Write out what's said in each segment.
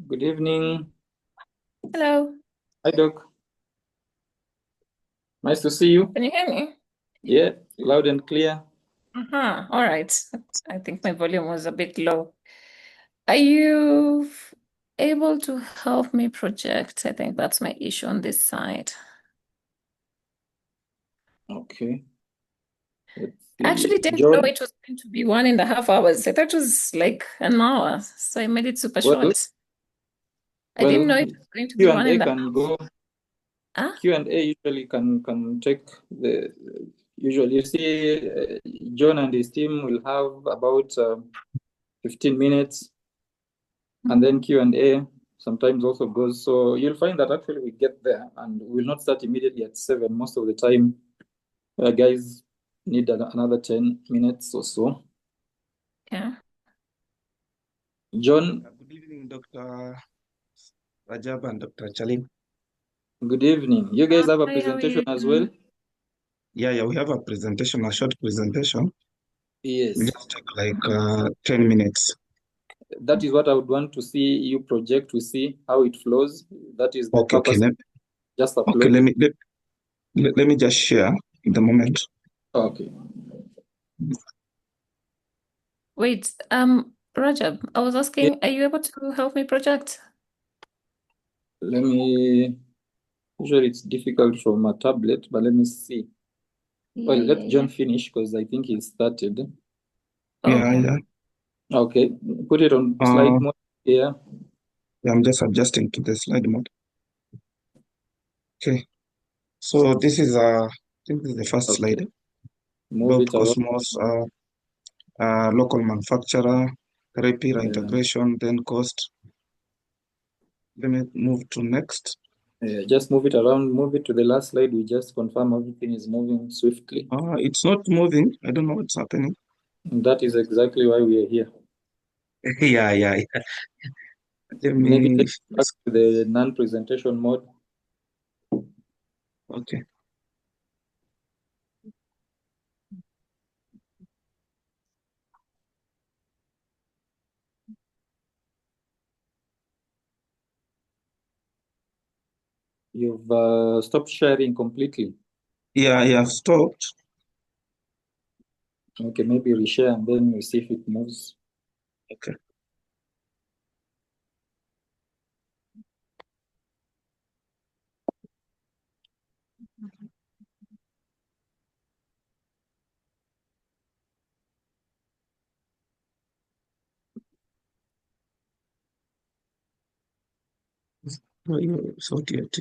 Good evening. Hello, Hi, Doc. Nice to see you. can you hear me? Yeah, loud and clear. All right. I think my volume was a bit low. Are you able to help me project? I think that's my issue on this side. Okay, let's I see. actually didn't know John, it was going to be 1.5 hours. I thought it was like an hour, so I made it super well, short. I didn't know well, it was going to be Q one and A and a can half. go. Ah, Q&A usually can take the usually. You see, John and his team will have about 15 minutes, and then Q&A sometimes also goes. So you'll find that actually we get there, and we will not start immediately at 7 most of the time. Guys need another 10 minutes or so. yeah. John, Good evening, Dr. Rajab and Dr. Chalim. good evening. You guys have a Hi, how are presentation you as well? doing? Yeah, we have a presentation, a short presentation. It Yes. just take like 10 minutes. That is what I would want to see you project. We see how it flows. That is the Okay, purpose. Just okay, upload it. let me just share in the moment. Okay. Wait, Rajab, I was Yeah. asking, are you able to help me project? Let me. Usually it's difficult from a tablet, but let me see. Well, Yeah, let yeah. John finish because I think he started. Yeah, Okay. yeah. Okay. Put it on Uh, slide mode here. yeah, I'm just adjusting to the slide mode. Okay, so this is I think this is the first Okay. slide Move about it around. Cosmos, local manufacturer, repair Yeah. integration, then cost. Let me move to next. Just move it around. Move it to the last slide. We just confirm everything is moving swiftly. It's not moving. I don't know what's happening. And that is exactly why we are here. Yeah. Let Maybe me, take it back to the non-presentation mode. okay. You've stopped sharing completely. Yeah, I have stopped. Okay, maybe reshare and then we see if it moves. Okay. Sorted.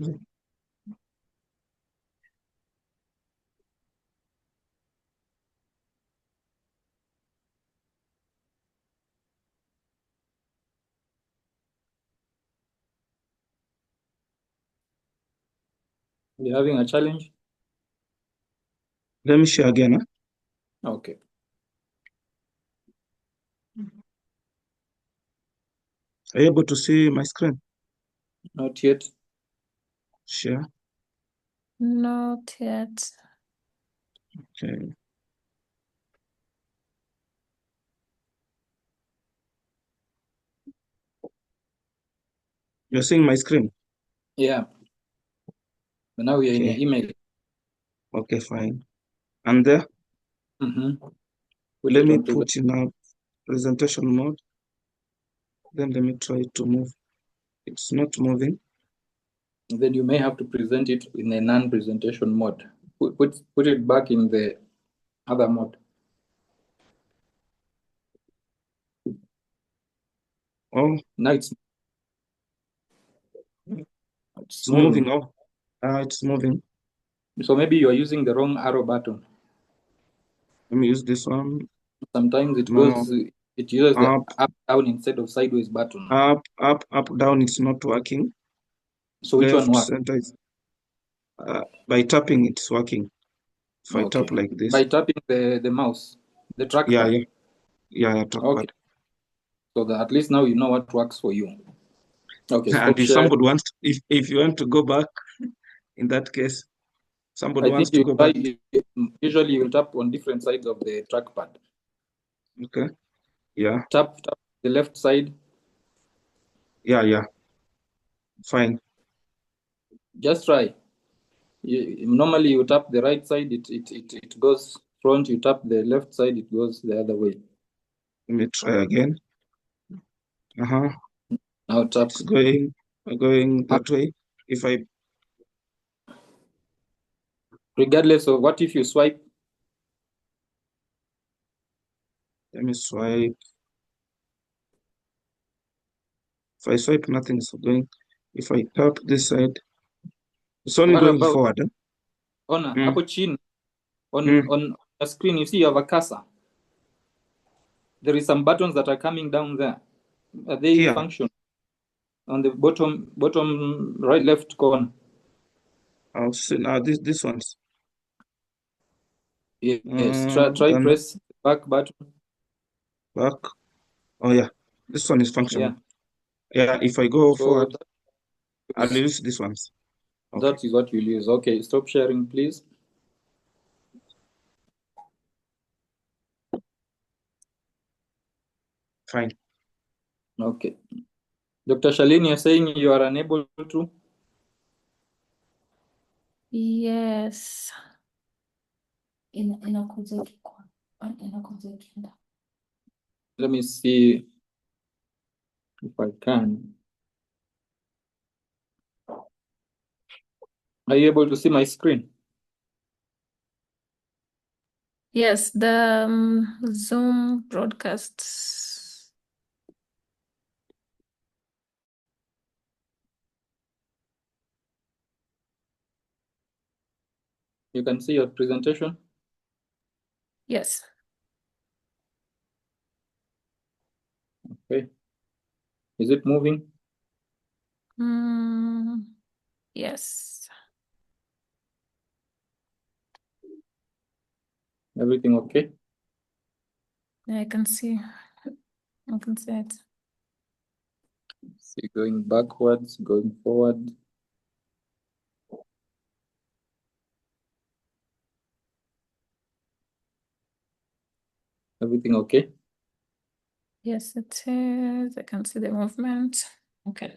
You're having a challenge? Let me share again. Huh? Okay. Are you able to see my screen? Not yet. Share. Not yet. Okay. You're seeing my screen? Yeah. But now we are in your Okay. email. Okay, fine. And there, Put let it me onto the. put in a presentation mode. Then let me try to move. It's not moving. Then you may have to present it in a non-presentation mode. Put it back in the other mode. Oh, Now it's it's moving moving. now. It's moving. So maybe you are using the wrong arrow button. Let me use this one. Sometimes it No, goes, it uses the up, up down instead of sideways button. up, down. It's not working. So which one Left, works? center is by tapping. It's working. If I tap Okay. like By this, tapping the mouse, the yeah, trackpad. yeah, yeah, trackpad. Okay. So that at least now you know what works for you. Okay, And stop if sharing. somebody wants to, if you want to go back, in that case, somebody I think wants to go back. usually you will tap on different sides of the trackpad. Okay. Yeah. Tap the left side. Yeah. Fine. Just try. Normally you tap the right side, it goes front. You tap the left side, it goes the other way. Let me try again. Uh-huh. Now tap. It's going that way. If I Regardless of what, if you swipe, let me swipe. If I swipe, nothing's going. If I tap this side, it's only what going about forward. on Mm. hapo chini Mm. on the screen, you see you have a cursor. There is some buttons that are coming down there. Are they Here. function on the bottom right left corner? I'll see now this one's Yes. Try then press back button. back. Oh yeah. This one is Yeah. functioning. Yeah, if I go So forward, I'll use this ones. Okay. that is what you'll use. Okay, stop sharing, please. Fine. Okay. Dr. Shalini, you're saying you are unable to? Yes. Inakuja ikienda. Let me see if I can. Are you able to see my screen? Yes, the Zoom broadcasts. You can see your presentation? Yes. Okay. Is it moving? Yes. Everything okay? I can see. I can see it. See, going backwards, going forward. Everything okay? Yes, it is. I can see the movement. Okay.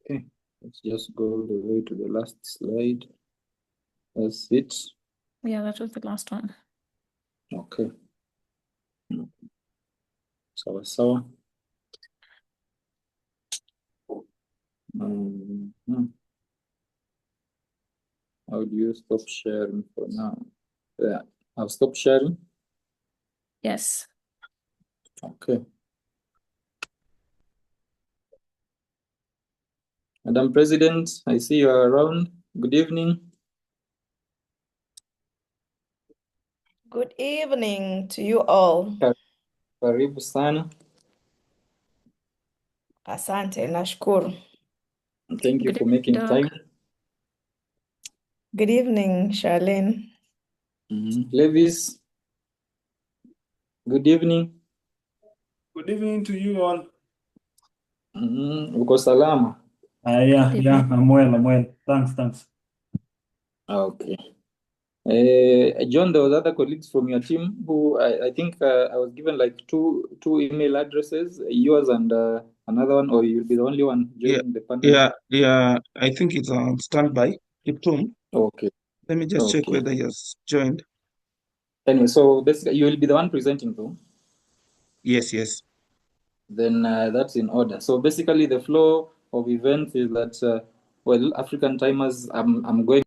Okay. Let's just go all the way to the last slide. That's it. Yeah, that was the last one. Okay. Sawa sawa. How do you stop sharing for now? Yeah, I've stopped sharing. Yes. Okay. Madam President, I see you are around. Good evening. Good evening to you all. Karibu sana. Asante, nashukuru. Thank you Good for evening, making Doc. time. Good evening, Charlene. Levis, good evening. Good evening to you all. Uko salama? Yeah, Good yeah, evening. I'm well. Thanks. Okay. John, there was other colleagues from your team who I think I was given like two email addresses, yours and another one, or you'll be the only one Yeah. joining the panel. Yeah. I think it's on standby. Keep him. Okay. Let me just check Okay. whether he has joined. Anyway, so basically you will be the one presenting though. Yes. Then that's in order. So basically the flow of events is that well, African timers, I'm going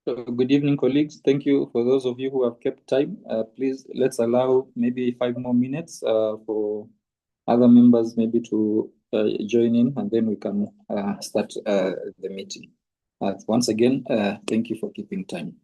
Good evening, colleagues. Thank you for those of you who have kept time. Please, let's allow maybe 5 more minutes for other members maybe to join in, and then we can start the meeting. Once again, thank you for keeping time.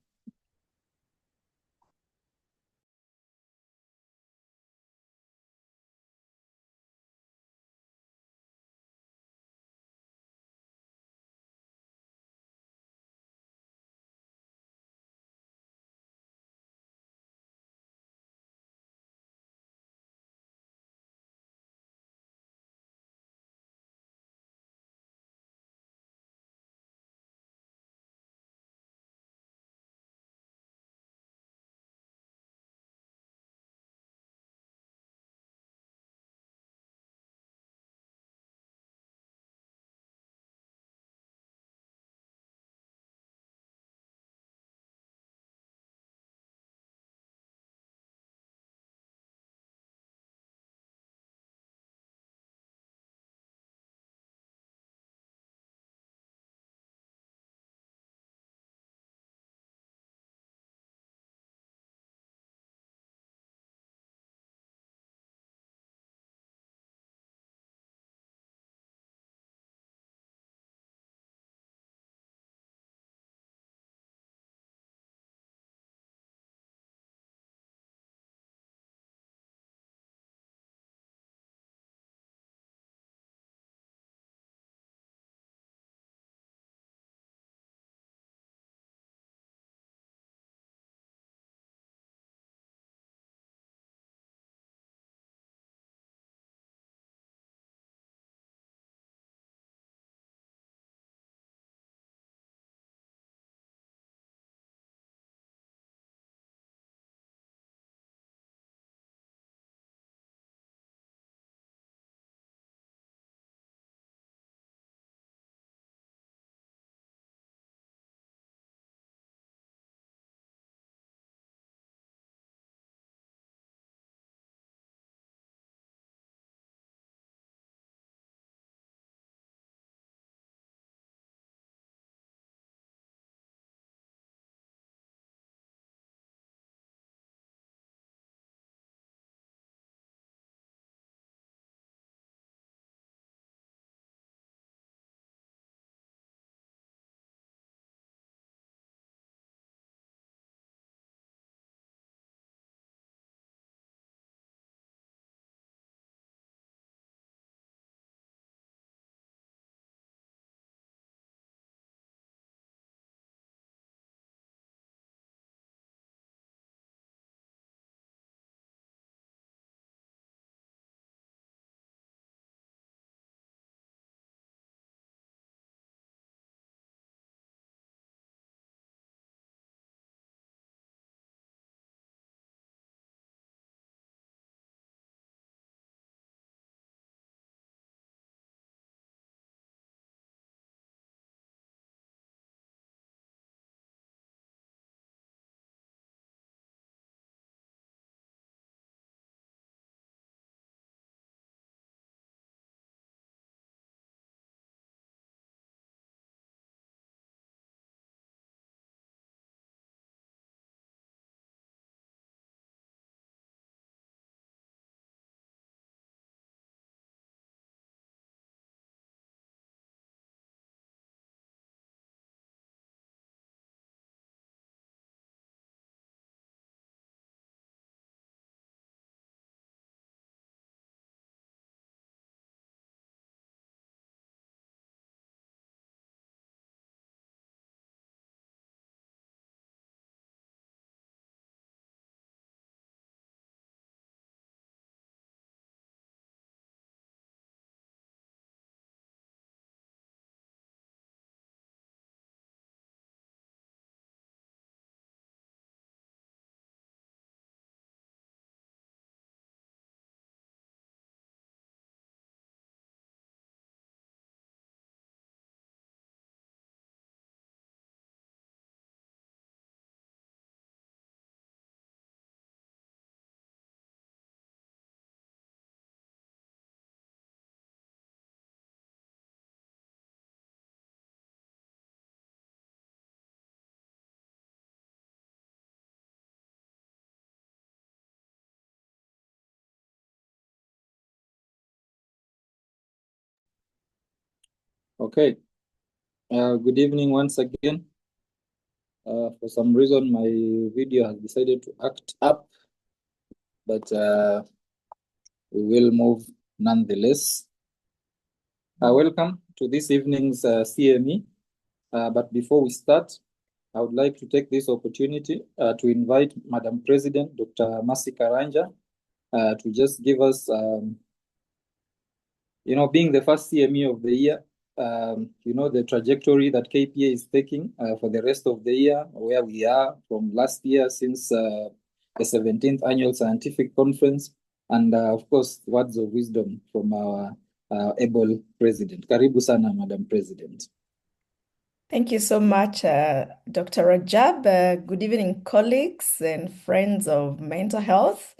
Okay. Good evening once again. For some reason, my video has decided to act up, but we will move nonetheless. Welcome to this evening's CME. But before we start, I would like to take this opportunity to invite Madam President, Dr. Mercy Karanja, to just give us, being the first CME of the year, the trajectory that KPA is taking for the rest of the year, where we are from last year since the 17th Annual Scientific Conference, and of course, words of wisdom from our able president. Karibu sana, Madam President. Thank you so much, Dr. Rajab. Good evening, colleagues and friends of mental health.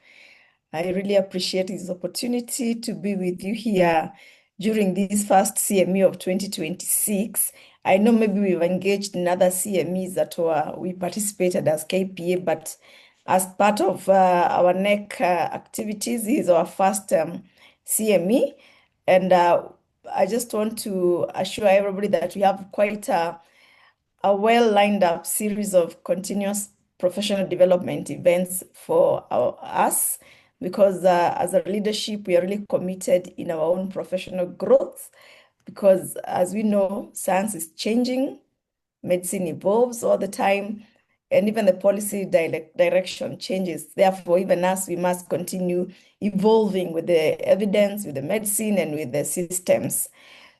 I really appreciate this opportunity to be with you here during this first CME of 2026. I know maybe we've engaged in other CMEs that we participated as KPA, but as part of our NEC activities, this is our first CME. And I just want to assure everybody that we have quite a well lined up series of continuous professional development events for us, because as a leadership, we are really committed in our own professional growth, because as we know, science is changing, medicine evolves all the time, and even the policy direction changes. Therefore, even us, we must continue evolving with the evidence, with the medicine, and with the systems.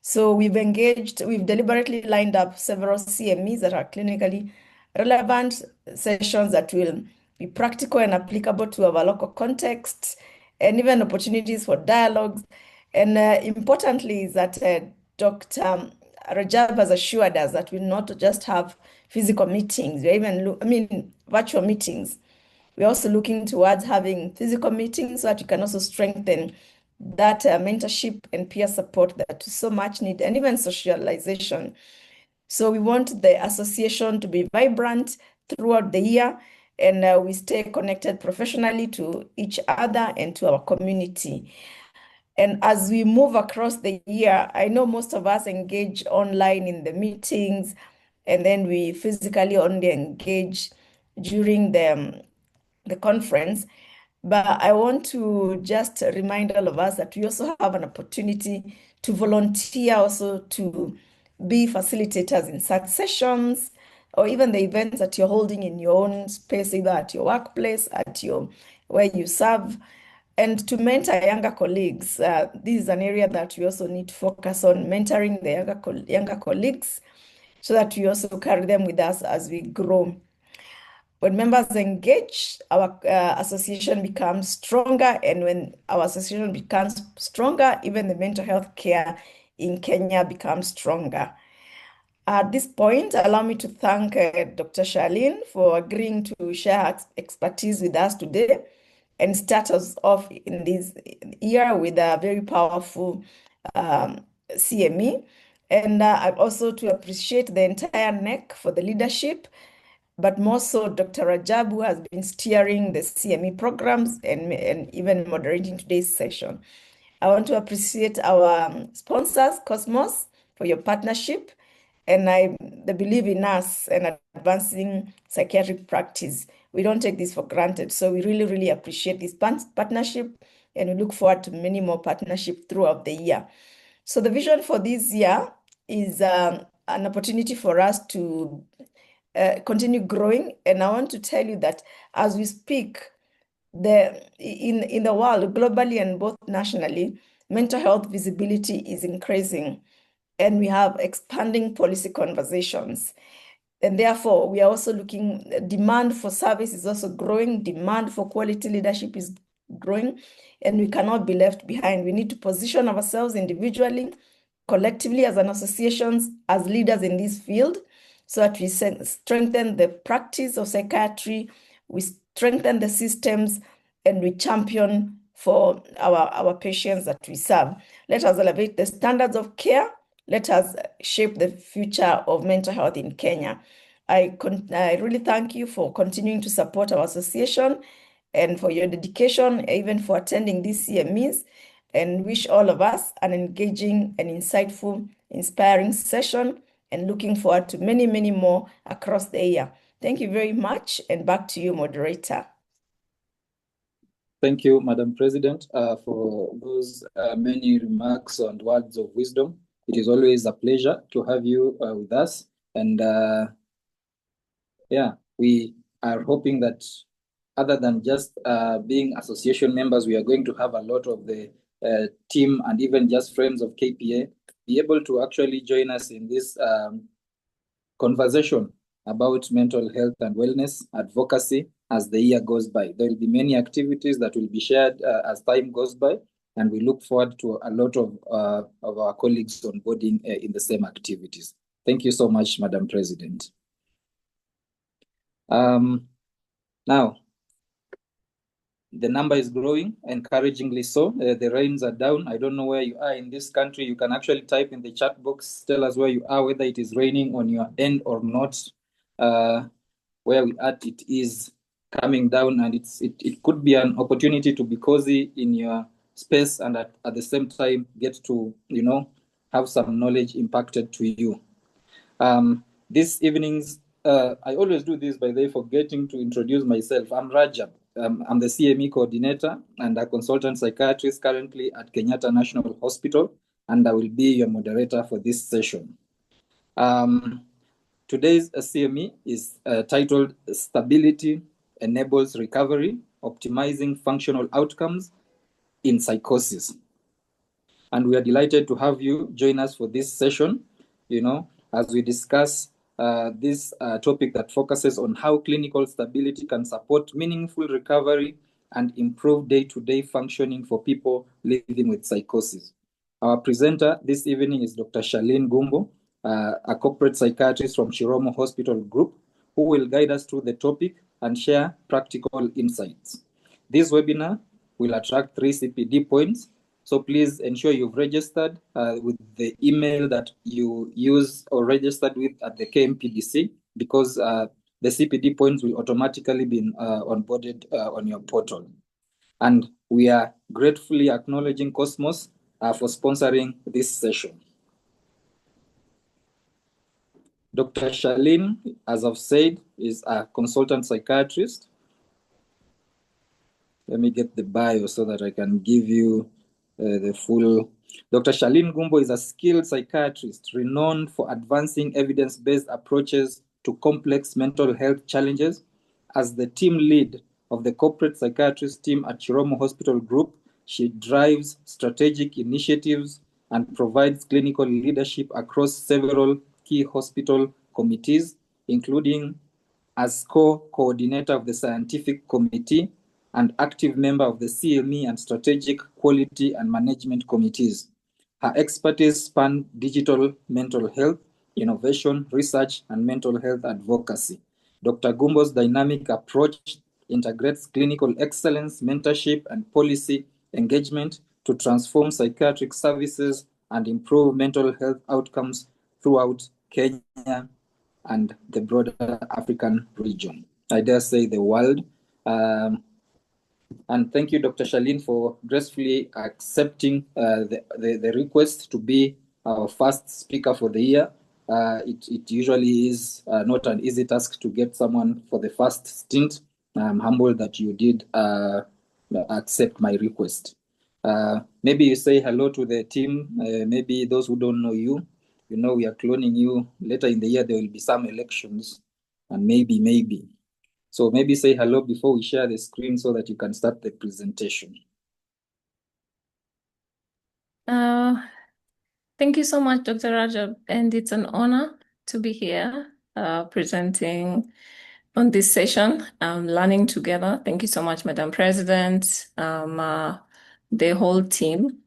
So we've deliberately lined up several CMEs that are clinically relevant, sessions that will be practical and applicable to our local context, and even opportunities for dialogues. And importantly is that Dr. Rajab has assured us that we'll not just have physical meetings, we're even virtual meetings. We're also looking towards having physical meetings so that we can also strengthen that mentorship and peer support that we so much need, and even socialization. So we want the association to be vibrant throughout the year, and we stay connected professionally to each other and to our community. And as we move across the year, I know most of us engage online in the meetings, and then we physically only engage during the conference. But I want to just remind all of us that we also have an opportunity to volunteer, also to be facilitators in such sessions, or even the events that you're holding in your own space, either at your workplace, where you serve, and to mentor younger colleagues. This is an area that we also need to focus on, mentoring the younger colleagues, so that we also carry them with us as we grow. When members engage, our association becomes stronger, and when our association becomes stronger, even the mental health care in Kenya becomes stronger. At this point, allow me to thank Dr. Charlene for agreeing to share her expertise with us today and start us off in this year with a very powerful CME. And I also to appreciate the entire NEC for the leadership, but more so Dr. Rajab, who has been steering the CME programs and even moderating today's session. I want to appreciate our sponsors, Cosmos, for your partnership, and they believe in us and advancing psychiatric practice. We don't take this for granted, so we really, really appreciate this partnership, and we look forward to many more partnerships throughout the year. So the vision for this year is an opportunity for us to continue growing. And I want to tell you that as we speak, in the world, globally and both nationally, mental health visibility is increasing, and we have expanding policy conversations. And therefore, we are also looking, demand for service is also growing, demand for quality leadership is growing, and we cannot be left behind. We need to position ourselves individually, collectively as an association, as leaders in this field, so that we strengthen the practice of psychiatry, we strengthen the systems, and we champion for our patients that we serve. Let us elevate the standards of care. Let us shape the future of mental health in Kenya. I really thank you for continuing to support our association and for your dedication, even for attending these CMEs. and wish all of us an engaging and insightful, inspiring session, and looking forward to many, many more across the year. Thank you very much, and back to you, moderator. Thank you, Madam President, for those many remarks and words of wisdom. It is always a pleasure to have you with us. And yeah, we are hoping that other than just being association members, we are going to have a lot of the team and even just friends of KPA be able to actually join us in this conversation about mental health and wellness advocacy as the year goes by. There will be many activities that will be shared as time goes by, and we look forward to a lot of our colleagues onboarding in the same activities. Thank you so much, Madam President. Now, the number is growing, encouragingly so. The rains are down. I don't know where you are in this country. You can actually type in the chat box, tell us where you are, whether it is raining on your end or not. Where we are, it is coming down, and it could be an opportunity to be cozy in your space and at the same time get to, have some knowledge impacted to you. This evening's, I always do this by the way, forgetting to introduce myself. I'm Rajab. I'm the CME coordinator and a consultant psychiatrist currently at Kenyatta National Hospital, and I will be your moderator for this session. Today's CME is titled Stability Enables Recovery, Optimizing Functional Outcomes in Psychosis. And we are delighted to have you join us for this session, as we discuss this topic that focuses on how clinical stability can support meaningful recovery and improve day-to-day functioning for people living with psychosis. Our presenter this evening is Dr. Charlene Gumbo, a corporate psychiatrist from Chiromo Hospital Group, who will guide us through the topic and share practical insights. This webinar will attract 3 CPD points, so please ensure you've registered with the email that you use or registered with at the KMPDC, because the CPD points will automatically be onboarded on your portal. And we are gratefully acknowledging Cosmos for sponsoring this session. Dr. Charlene, as I've said, is a consultant psychiatrist. Let me get the bio so that I can give you the full. Dr. Charlene Gumbo is a skilled psychiatrist renowned for advancing evidence-based approaches to complex mental health challenges. As the team lead of the corporate psychiatrist team at Chiromo Hospital Group, she drives strategic initiatives and provides clinical leadership across several key hospital committees, including as co-coordinator of the scientific committee and active member of the CME and strategic quality and management committees. Her expertise span digital mental health, innovation, research, and mental health advocacy. Dr. Gumbo's dynamic approach integrates clinical excellence, mentorship, and policy engagement to transform psychiatric services and improve mental health outcomes throughout Kenya and the broader African region. I dare say the world. And thank you, Dr. Charlene, for gracefully accepting the request to be our first speaker for the year. It usually is not an easy task to get someone for the first stint. I'm humbled that you did accept my request. Maybe you say hello to the team. Maybe those who don't know you, we are cloning you. Later in the year, there will be some elections, and maybe. So maybe say hello before we share the screen so that you can start the presentation. Thank you so much, Dr. Rajab, and it's an honor to be here presenting on this session, learning together. Thank you so much, Madam President, the whole team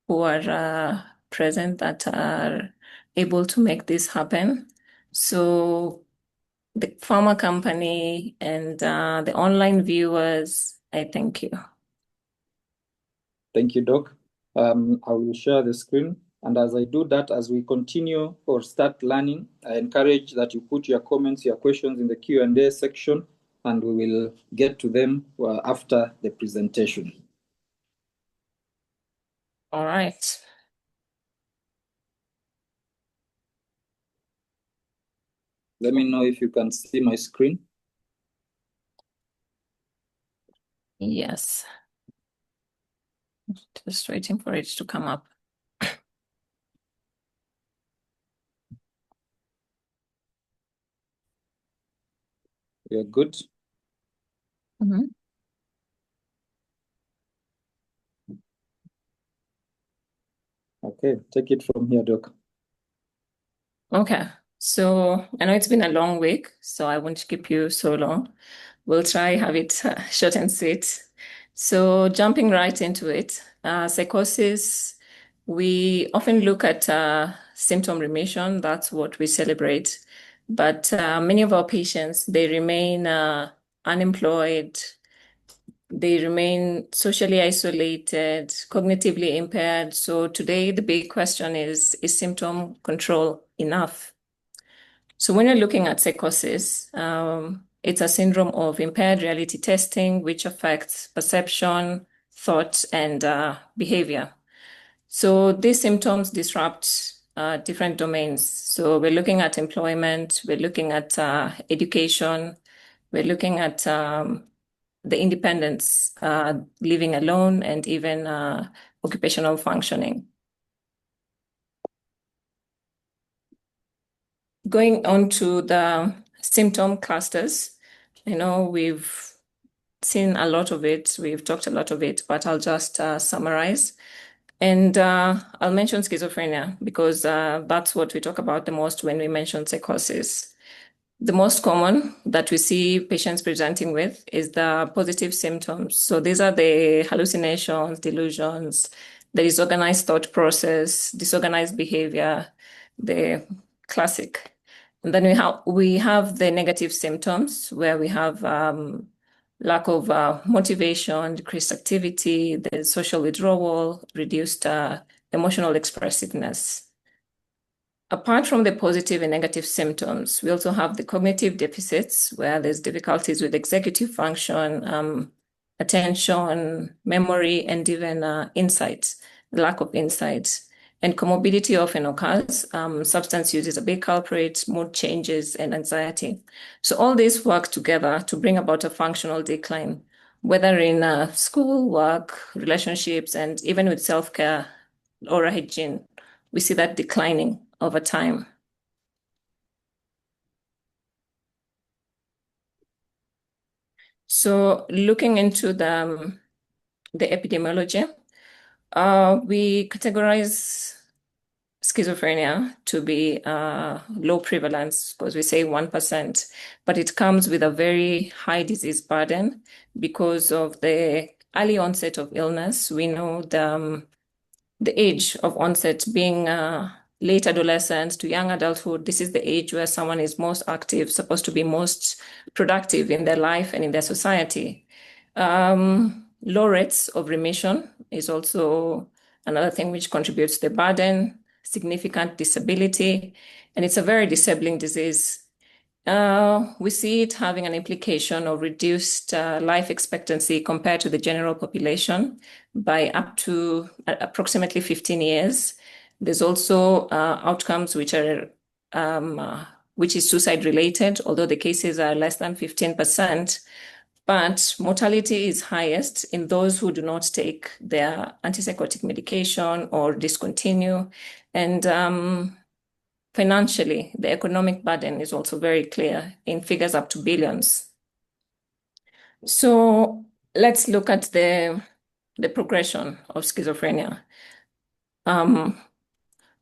who are present that are able to make this happen. So the pharma company and the online viewers, I thank you. Thank you, Doc. I will share the screen. And as I do that, as we continue or start learning, I encourage that you put your comments, your questions in the Q&A section, and we will get to them after the presentation. All right. Let me know if you can see my screen. Yes. Just waiting for it to come up. You're good. Mhm. Okay, take it from here, Doc. Okay. So I know it's been a long week, so I won't keep you so long. We'll try have it short and sweet. So jumping right into it, psychosis, we often look at symptom remission. That's what we celebrate. But many of our patients, they remain unemployed. They remain socially isolated, cognitively impaired. So today, the big question is symptom control enough? So when you're looking at psychosis, it's a syndrome of impaired reality testing, which affects perception, thought, and behavior. So these symptoms disrupt different domains. So we're looking at employment, we're looking at education, we're looking at the independence, living alone, and even occupational functioning. Going on to the symptom clusters, we've seen a lot of it, we've talked a lot of it, but I'll just summarize. And I'll mention schizophrenia because that's what we talk about the most when we mention psychosis. The most common that we see patients presenting with is the positive symptoms. So these are the hallucinations, delusions, the disorganized thought process, disorganized behavior, the classic. And then we have the negative symptoms where we have lack of motivation, decreased activity, the social withdrawal, reduced emotional expressiveness. Apart from the positive and negative symptoms, we also have the cognitive deficits where there's difficulties with executive function, attention, memory, and even insight, lack of insight. And comorbidity often occurs. Substance use is a big culprit, mood changes, and anxiety. So all these work together to bring about a functional decline, whether in school, work, relationships, and even with self-care, oral hygiene. We see that declining over time. So looking into the epidemiology, we categorize schizophrenia to be low prevalence because we say 1%, but it comes with a very high disease burden because of the early onset of illness. We know the age of onset being late adolescence to young adulthood. This is the age where someone is most active, supposed to be most productive in their life and in their society. Low rates of remission is also another thing which contributes to the burden, significant disability, and it's a very disabling disease. We see it having an implication of reduced life expectancy compared to the general population by up to approximately 15 years. There's also outcomes which are which is suicide related, although the cases are less than 15%. But mortality is highest in those who do not take their antipsychotic medication or discontinue. And financially, the economic burden is also very clear in figures up to billions. So let's look at the progression of schizophrenia.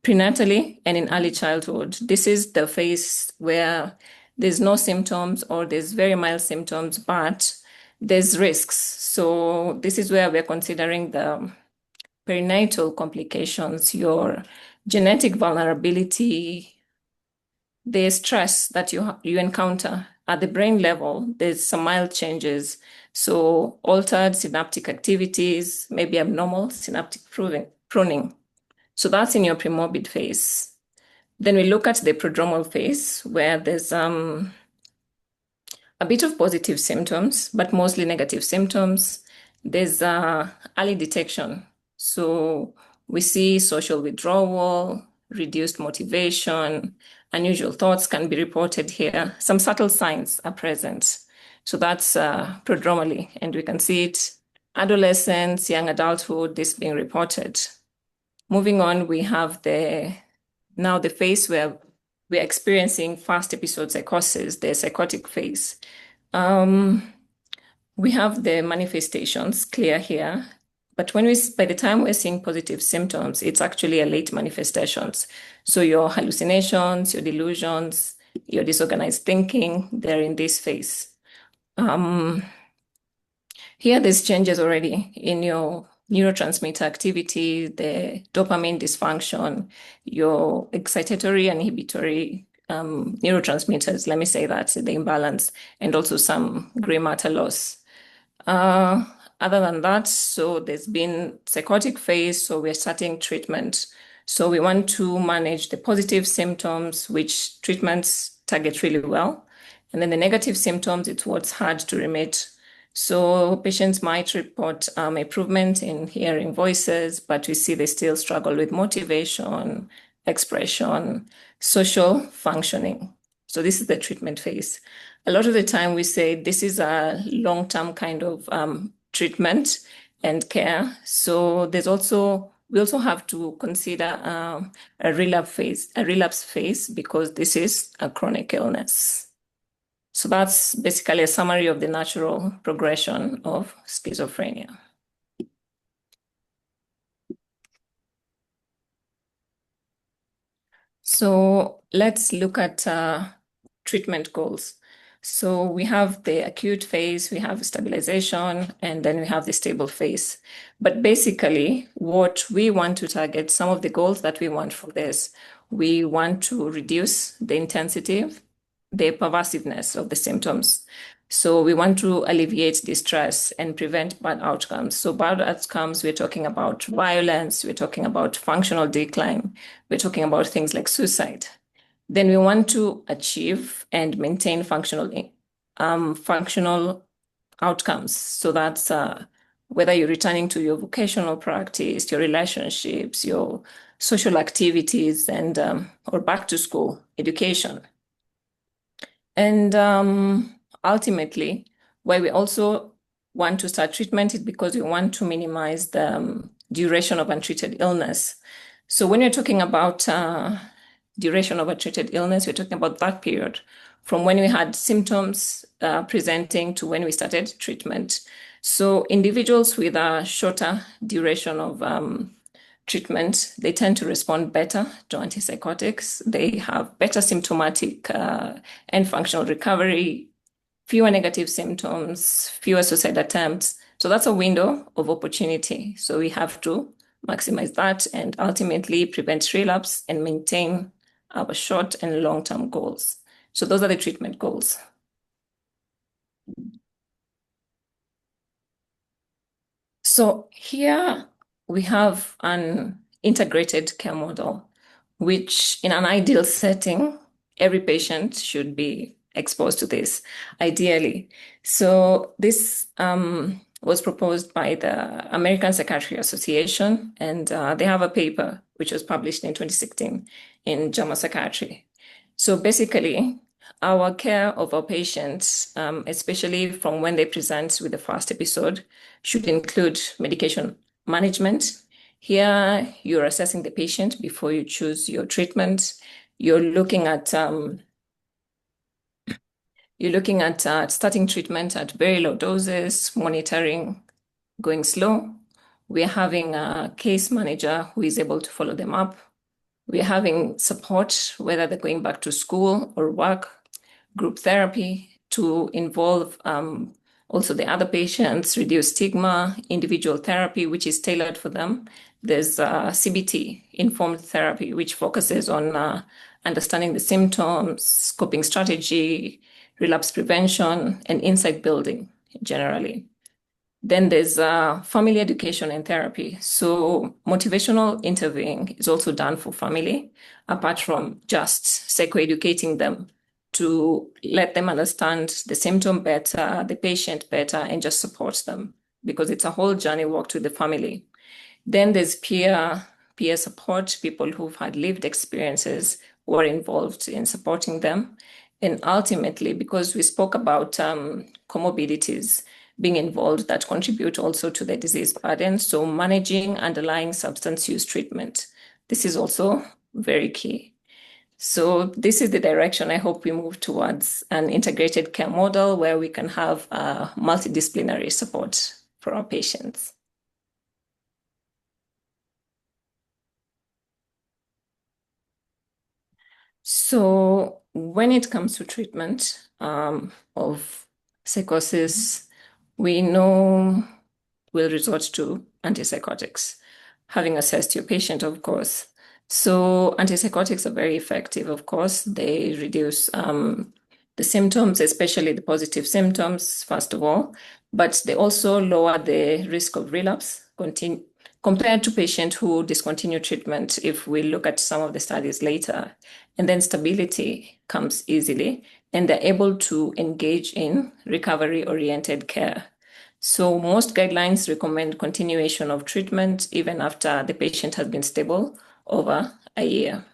Prenatally and in early childhood, this is the phase where there's no symptoms or there's very mild symptoms, but there's risks. So this is where we're considering the perinatal complications, your genetic vulnerability, the stress that you encounter at the brain level. There's some mild changes. So altered synaptic activities, maybe abnormal synaptic pruning. So that's in your premorbid phase. Then we look at the prodromal phase where there's a bit of positive symptoms, but mostly negative symptoms. There's early detection. So We see social withdrawal, reduced motivation, unusual thoughts can be reported here. Some subtle signs are present. So that's prodromally, and we can see it adolescence, young adulthood, this being reported. Moving on, we have now the phase where we're experiencing fast episode psychosis, the psychotic phase. We have the manifestations clear here, but by the time we're seeing positive symptoms, it's actually a late manifestations. So your hallucinations, your delusions, your disorganized thinking, they're in this phase. Here, there's changes already in your neurotransmitter activity, the dopamine dysfunction, your excitatory and inhibitory neurotransmitters, let me say that, the imbalance, and also some gray matter loss. Other than that, so there's been psychotic phase, so we're starting treatment. So we want to manage the positive symptoms, which treatments target really well. And then the negative symptoms, it's what's hard to remit. So patients might report improvement in hearing voices, but we see they still struggle with motivation, expression, social functioning. So this is the treatment phase. A lot of the time we say this is a long-term kind of treatment and care. So we also have to consider a relapse phase because this is a chronic illness. So that's basically a summary of the natural progression of schizophrenia. So let's look at treatment goals. So we have the acute phase, we have stabilization, and then we have the stable phase. But basically, what we want to target, some of the goals that we want for this, we want to reduce the intensity, the pervasiveness of the symptoms. So we want to alleviate distress and prevent bad outcomes. So bad outcomes, we're talking about violence, we're talking about functional decline, we're talking about things like suicide. Then we want to achieve and maintain functional outcomes. So that's whether you're returning to your vocational practice, your relationships, your social activities, and or back to school education. And ultimately, why we also want to start treatment is because we want to minimize the duration of untreated illness. So when you're talking about duration of untreated illness, we're talking about that period from when we had symptoms presenting to when we started treatment. So individuals with a shorter duration of treatment, they tend to respond better to antipsychotics. They have better symptomatic and functional recovery, fewer negative symptoms, fewer suicide attempts. So that's a window of opportunity. So we have to maximize that and ultimately prevent relapse and maintain our short and long-term goals. So those are the treatment goals. So here we have an integrated care model, which in an ideal setting, every patient should be exposed to this, ideally. So this was proposed by the American Psychiatry Association, and they have a paper which was published in 2016 in JAMA Psychiatry. So basically, our care of our patients, especially from when they present with the first episode, should include medication management. Here, you're assessing the patient before you choose your treatment. You're looking at starting treatment at very low doses, monitoring, going slow. We're having a case manager who is able to follow them up. We're having support, whether they're going back to school or work, group therapy to involve also the other patients, reduce stigma, individual therapy, which is tailored for them. There's CBT, informed therapy, which focuses on understanding the symptoms, coping strategy, relapse prevention, and insight building generally. Then there's family education and therapy. So motivational interviewing is also done for family, apart from just psychoeducating them to let them understand the symptom better, the patient better, and just support them because it's a whole journey walked with the family. Then there's peer peer support, people who've had lived experiences who are involved in supporting them. And ultimately, because we spoke about comorbidities being involved that contribute also to the disease burden, so managing underlying substance use treatment. This is also very key. So this is the direction I hope we move towards, an integrated care model where we can have multidisciplinary support for our patients. So when it comes to treatment of psychosis, we know we'll resort to antipsychotics, having assessed your patient, of course. So antipsychotics are very effective, of course. They reduce the symptoms, especially the positive symptoms, first of all, but they also lower the risk of relapse compared to patients who discontinue treatment if we look at some of the studies later. And then stability comes easily, and they're able to engage in recovery-oriented care. So most guidelines recommend continuation of treatment even after the patient has been stable over a year.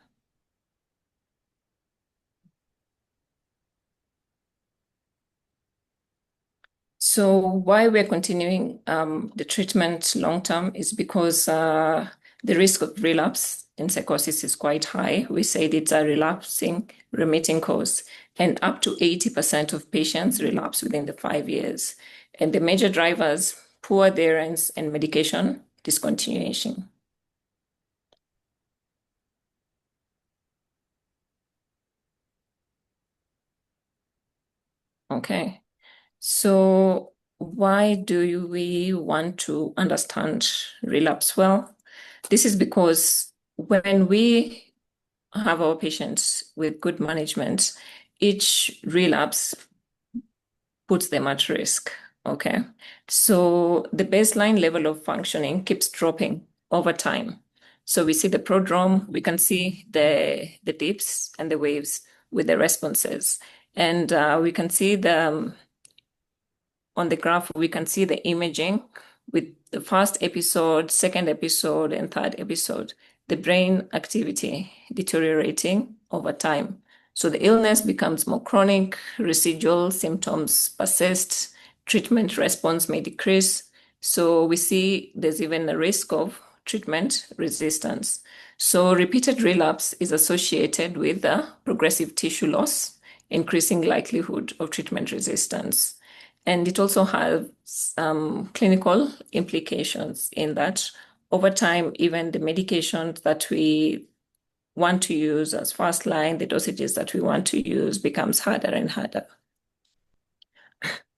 So why we're continuing the treatment long-term is because the risk of relapse in psychosis is quite high. We said it's a relapsing remitting cause, and up to 80% of patients relapse within the 5 years. And the major drivers, poor adherence and medication discontinuation. Okay, so why do we want to understand relapse well? This is because when we have our patients with good management, each relapse puts them at risk, okay? So the baseline level of functioning keeps dropping over time. So we see the prodrome, we can see the dips and the waves with the responses. And we can see on the graph, we can see the imaging with the first episode, second episode, and third episode, the brain activity deteriorating over time. So the illness becomes more chronic, residual symptoms persist, treatment response may decrease. So we see there's even a risk of treatment resistance. So repeated relapse is associated with progressive tissue loss, increasing likelihood of treatment resistance. And it also has clinical implications in that over time, even the medications that we want to use as first line, the dosages that we want to use becomes harder and harder.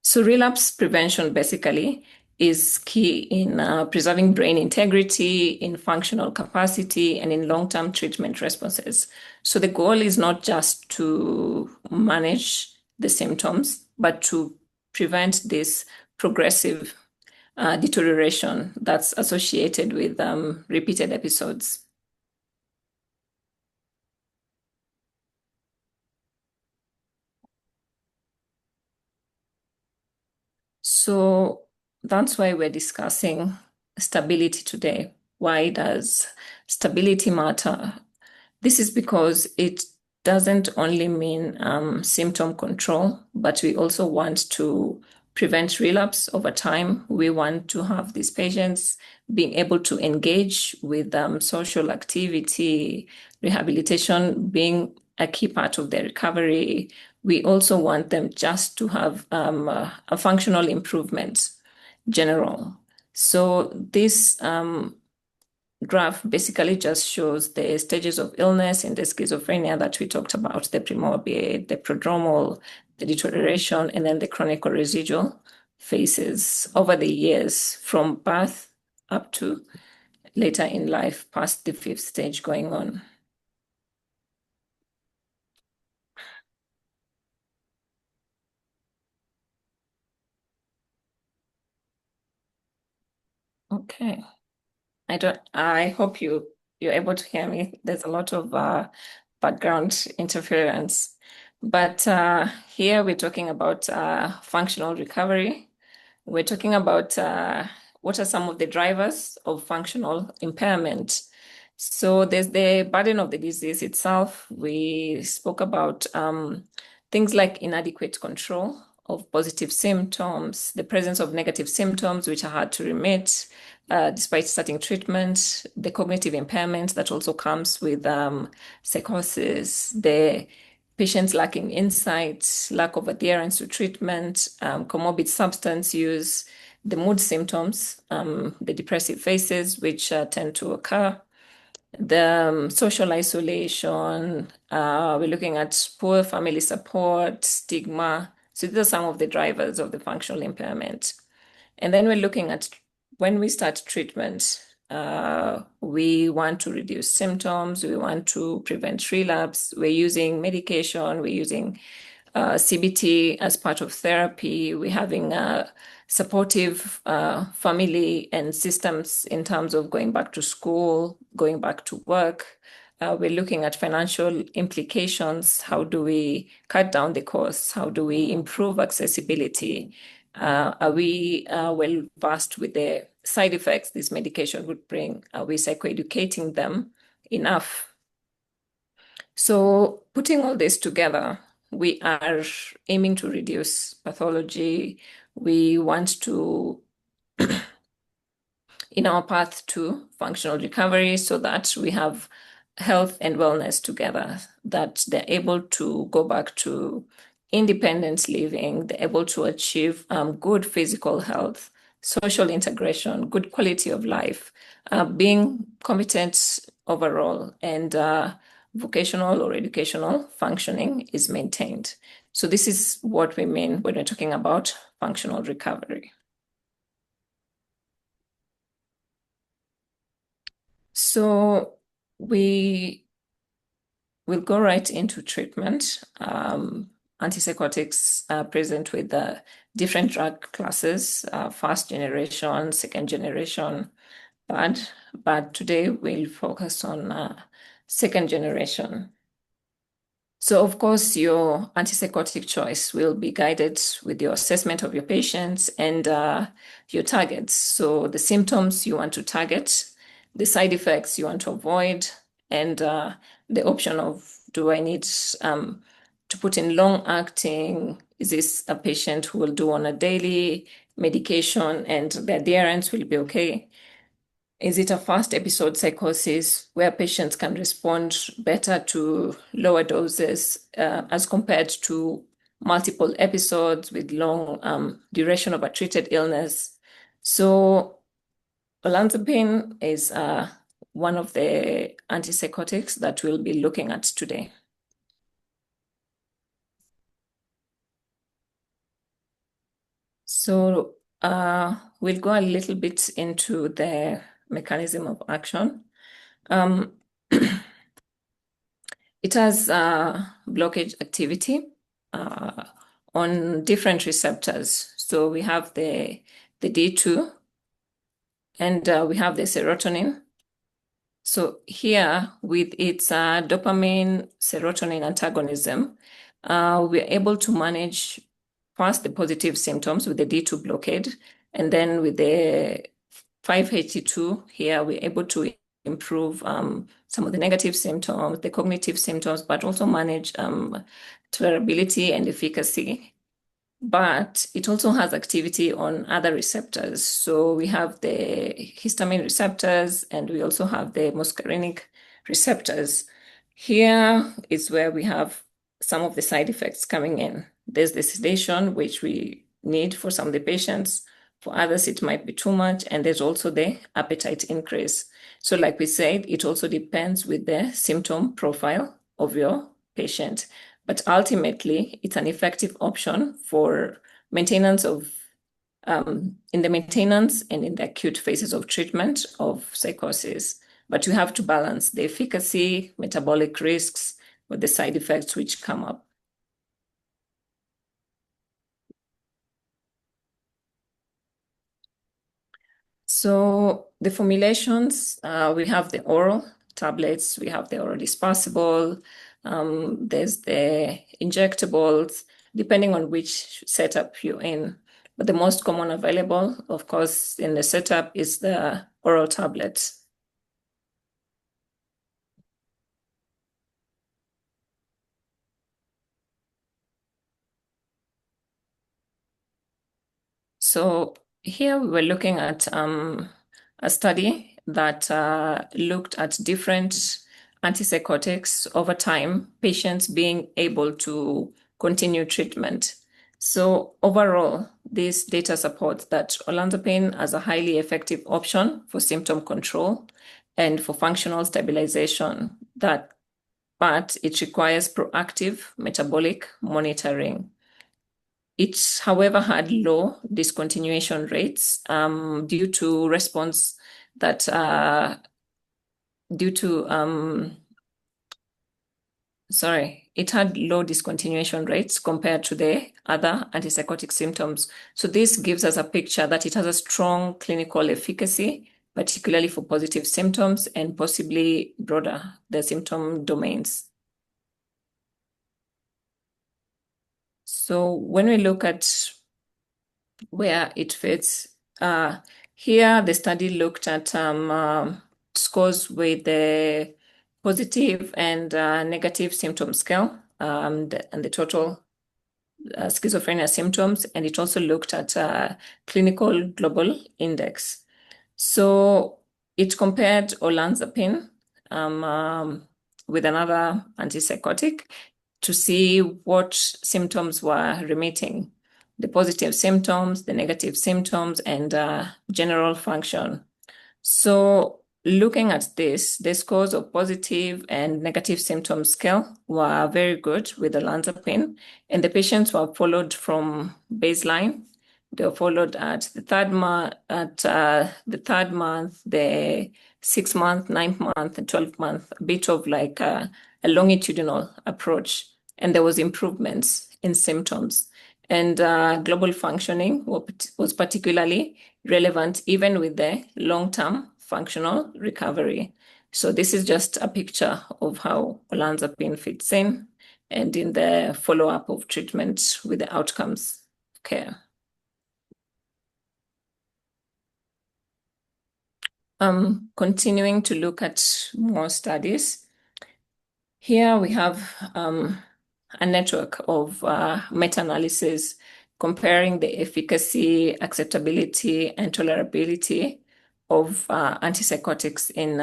So relapse prevention basically is key in preserving brain integrity, in functional capacity, and in long-term treatment responses. So the goal is not just to manage the symptoms, but to prevent this progressive deterioration that's associated with repeated episodes. So that's why we're discussing stability today. Why does stability matter? This is because it doesn't only mean symptom control, but we also want to prevent relapse over time. We want to have these patients being able to engage with social activity, rehabilitation being a key part of their recovery. We also want them just to have a functional improvement, general. So this graph basically just shows the stages of illness in the schizophrenia that we talked about, the premorbid, the prodromal, the deterioration, and then the chronic or residual phases over the years from birth up to later in life, past the 5th stage going on. Okay. I hope you're able to hear me. There's a lot of background interference. But here we're talking about functional recovery. We're talking about what are some of the drivers of functional impairment. So there's the burden of the disease itself. We spoke about things like inadequate control of positive symptoms, the presence of negative symptoms, which are hard to remit despite starting treatment, the cognitive impairment that also comes with psychosis, the patients lacking insight, lack of adherence to treatment, comorbid substance use, the mood symptoms, the depressive phases, which tend to occur, the social isolation, we're looking at poor family support, stigma. So these are some of the drivers of the functional impairment. And then we're looking at when we start treatment, we want to reduce symptoms, we want to prevent relapse, we're using medication, we're using CBT as part of therapy, we're having supportive family and systems in terms of going back to school, going back to work. We're looking at financial implications. How do we cut down the costs? How do we improve accessibility? Are we well versed with the side effects this medication would bring? Are we psychoeducating them enough? So putting all this together, we are aiming to reduce pathology. We want to, in our path to functional recovery, so that we have health and wellness together, that they're able to go back to independent living, they're able to achieve good physical health, social integration, good quality of life, being competent overall, and vocational or educational functioning is maintained. So this is what we mean when we're talking about functional recovery. So we will go right into treatment. Antipsychotics are present with different drug classes, first generation, second generation, but today we'll focus on second generation. So of course, your antipsychotic choice will be guided with your assessment of your patients and your targets. So the symptoms you want to target, the side effects you want to avoid, and the option of, do I need to put in long-acting? Is this a patient who will do on a daily medication and the adherence will be okay? Is it a fast episode psychosis where patients can respond better to lower doses as compared to multiple episodes with long duration of a treated illness? So olanzapine is one of the antipsychotics that we'll be looking at today. So we'll go a little bit into the mechanism of action. It has blockage activity on different receptors. So we have the D2 and we have the serotonin. So here with its dopamine serotonin antagonism, we're able to manage first the positive symptoms with the D2 blockade, and then with the 5-HT2 here, we're able to improve some of the negative symptoms, the cognitive symptoms, but also manage tolerability and efficacy. But it also has activity on other receptors. So we have the histamine receptors, and we also have the muscarinic receptors. Here is where we have some of the side effects coming in. There's the sedation, which we need for some of the patients. For others, it might be too much. And there's also the appetite increase. So like we said, it also depends with the symptom profile of your patient. But ultimately, it's an effective option for maintenance of, in the maintenance and in the acute phases of treatment of psychosis. But you have to balance the efficacy, metabolic risks, with the side effects which come up. So the formulations, we have the oral tablets, we have the oral dispersible, there's the injectables, depending on which setup you're in. But the most common available, of course, in the setup is the oral tablets. So here we were looking at a study that looked at different antipsychotics over time, patients being able to continue treatment. So overall, this data supports that olanzapine as a highly effective option for symptom control and for functional stabilization, but it requires proactive metabolic monitoring. It, however, had low discontinuation rates due to response that it had low discontinuation rates compared to the other antipsychotic symptoms. So this gives us a picture that it has a strong clinical efficacy, particularly for positive symptoms and possibly broader the symptom domains. So when we look at where it fits, here the study looked at scores with the positive and negative symptom scale and the total schizophrenia symptoms, and it also looked at clinical global index. So it compared olanzapine with another antipsychotic to see what symptoms were remitting, the positive symptoms, the negative symptoms, and general function. So looking at this, the scores of positive and negative symptom scale were very good with olanzapine, and the patients were followed from baseline. They were followed at the third month, the 6 month, 9th month, and 12th month, a bit of like a longitudinal approach. And there was improvements in symptoms. And global functioning was particularly relevant even with the long-term functional recovery. So this is just a picture of how olanzapine fits in and in the follow-up of treatment with the outcomes care. Continuing to look at more studies. Here we have a network of meta-analysis comparing the efficacy, acceptability, and tolerability of antipsychotics in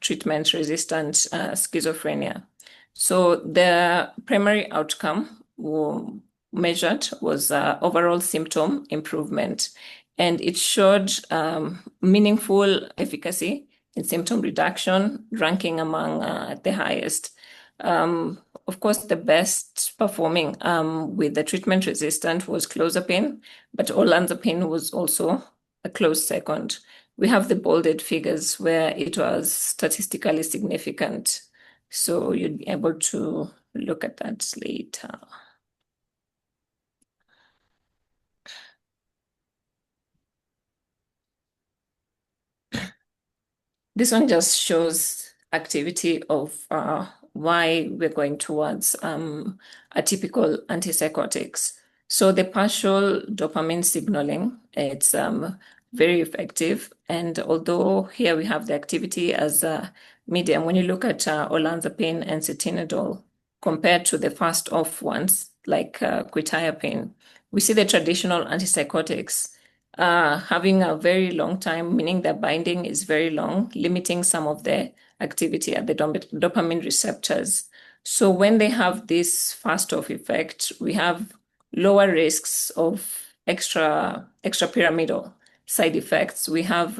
treatment-resistant schizophrenia. So the primary outcome measured was overall symptom improvement, and it showed meaningful efficacy in symptom reduction, ranking among the highest. Of course, the best performing with the treatment resistant was clozapine, but olanzapine was also a close second. We have the bolded figures where it was statistically significant. So you'd be able to look at that later. This one just shows activity of why we're going towards atypical antipsychotics. So the partial dopamine signaling, it's very effective. And although here we have the activity as a medium, when you look at olanzapine and cetinidol compared to the fast off ones like quetiapine, we see the traditional antipsychotics having a very long time, meaning the binding is very long, limiting some of the activity at the dopamine receptors. So when they have this fast off effect, we have lower risks of extrapyramidal side effects. We have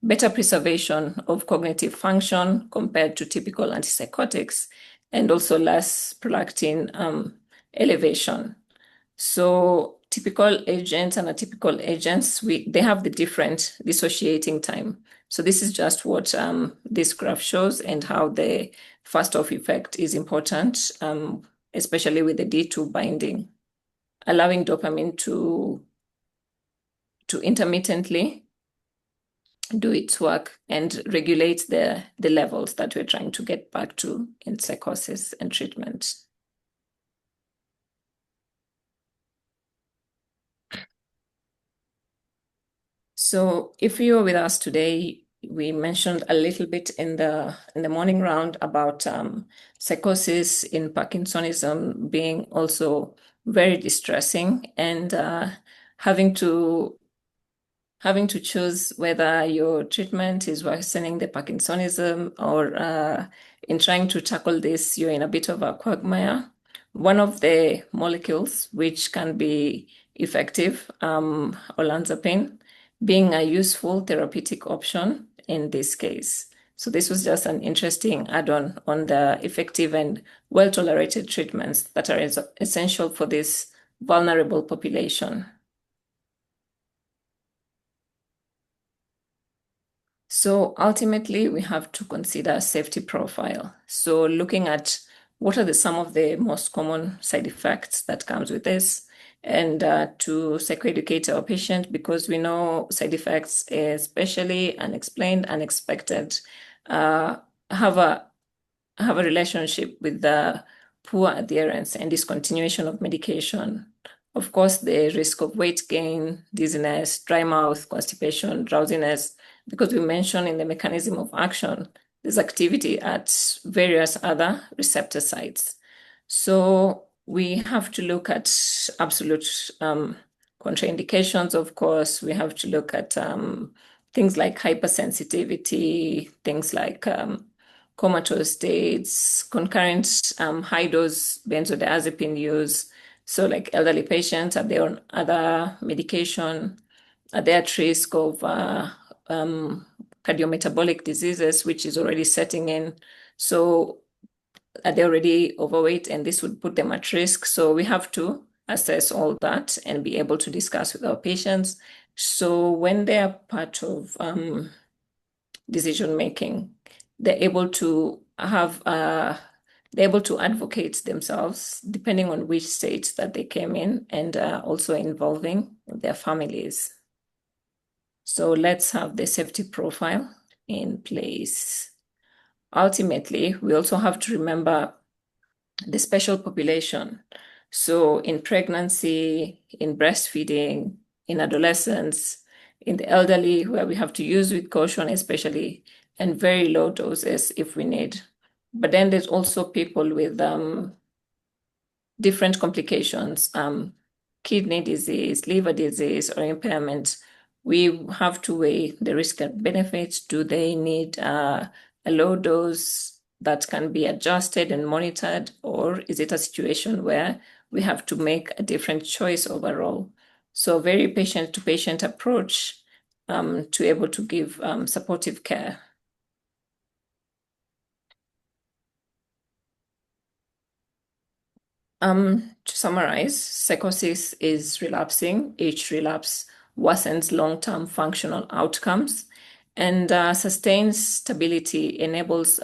better preservation of cognitive function compared to typical antipsychotics, and also less prolactin elevation. So typical agents and atypical agents, they have the different dissociating time. So this is just what this graph shows and how the fast off effect is important, especially with the D2 binding, allowing dopamine to intermittently do its work and regulate the levels that we're trying to get back to in psychosis and treatment. So if you were with us today, we mentioned a little bit in the morning round about psychosis in Parkinsonism being also very distressing, and having to choose whether your treatment is worsening the Parkinsonism or in trying to tackle this, you're in a bit of a quagmire. One of the molecules which can be effective, olanzapine, being a useful therapeutic option in this case. So this was just an interesting add-on on the effective and well-tolerated treatments that are essential for this vulnerable population. So ultimately, we have to consider safety profile. So looking at what are some of the most common side effects that comes with this, and to psychoeducate our patient, because we know side effects, especially unexplained, unexpected, have a relationship with the poor adherence and discontinuation of medication. Of course, the risk of weight gain, dizziness, dry mouth, constipation, drowsiness, because we mentioned in the mechanism of action, there's activity at various other receptor sites. So we have to look at absolute contraindications, of course. We have to look at things like hypersensitivity, things like comatose states, concurrent high-dose benzodiazepine use. So like elderly patients, are they on other medication? Are they at risk of cardiometabolic diseases, which is already setting in? So are they already overweight, and this would put them at risk? So we have to assess all that and be able to discuss with our patients. So when they are part of decision making, they're able to have they're able to advocate themselves depending on which state that they came in, and also involving their families. So let's have the safety profile in place. Ultimately, we also have to remember the special population. So in pregnancy, in breastfeeding, in adolescents, in the elderly, where we have to use with caution, especially, and very low doses if we need. But then there's also people with different complications, kidney disease, liver disease, or impairment. We have to weigh the risk and benefits. Do they need a low dose that can be adjusted and monitored, or is it a situation where we have to make a different choice overall? So very patient-to-patient approach to able to give supportive care. To summarize, psychosis is relapsing. Each relapse worsens long-term functional outcomes, and sustained stability enables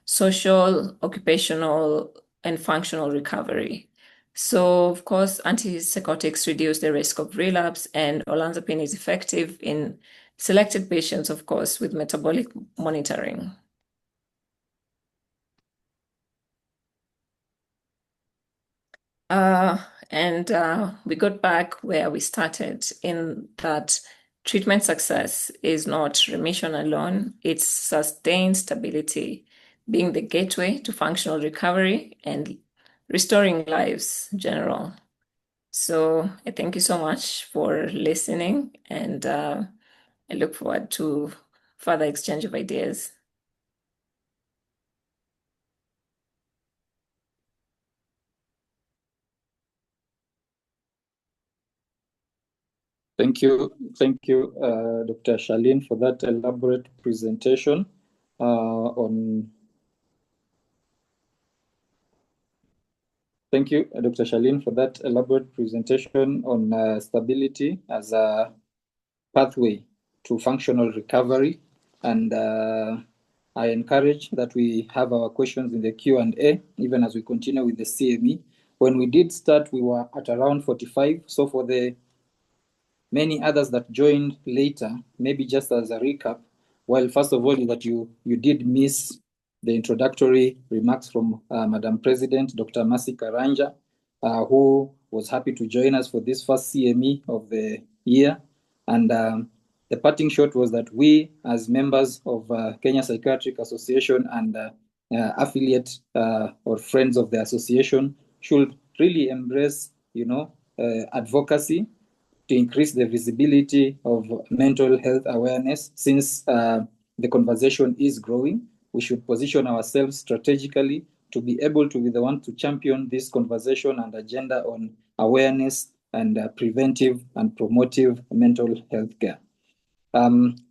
social, occupational, and functional recovery. So, of course, antipsychotics reduce the risk of relapse, and olanzapine is effective in selected patients, of course, with metabolic monitoring. And we got back where we started, in that treatment success is not remission alone, it's sustained stability, being the gateway to functional recovery and restoring lives in general. So I thank you so much for listening, and I look forward to further exchange of ideas. Thank you, Dr. Charlene, for that elaborate presentation on. Thank you, Dr. Charlene, for that elaborate presentation on stability as a pathway to functional recovery. And I encourage that we have our questions in the Q&A, even as we continue with the CME. When we did start, we were at around 45. So for the many others that joined later, maybe just as a recap, well, first of all, that you did miss the introductory remarks from Madam President, Dr. Mercy Karanja, who was happy to join us for this first CME of the year. And the parting shot was that we, as members of Kenya Psychiatric Association and affiliate or friends of the association, should really embrace, advocacy to increase the visibility of mental health awareness. Since the conversation is growing, we should position ourselves strategically to be able to be the one to champion this conversation and agenda on awareness and preventive and promotive mental health care.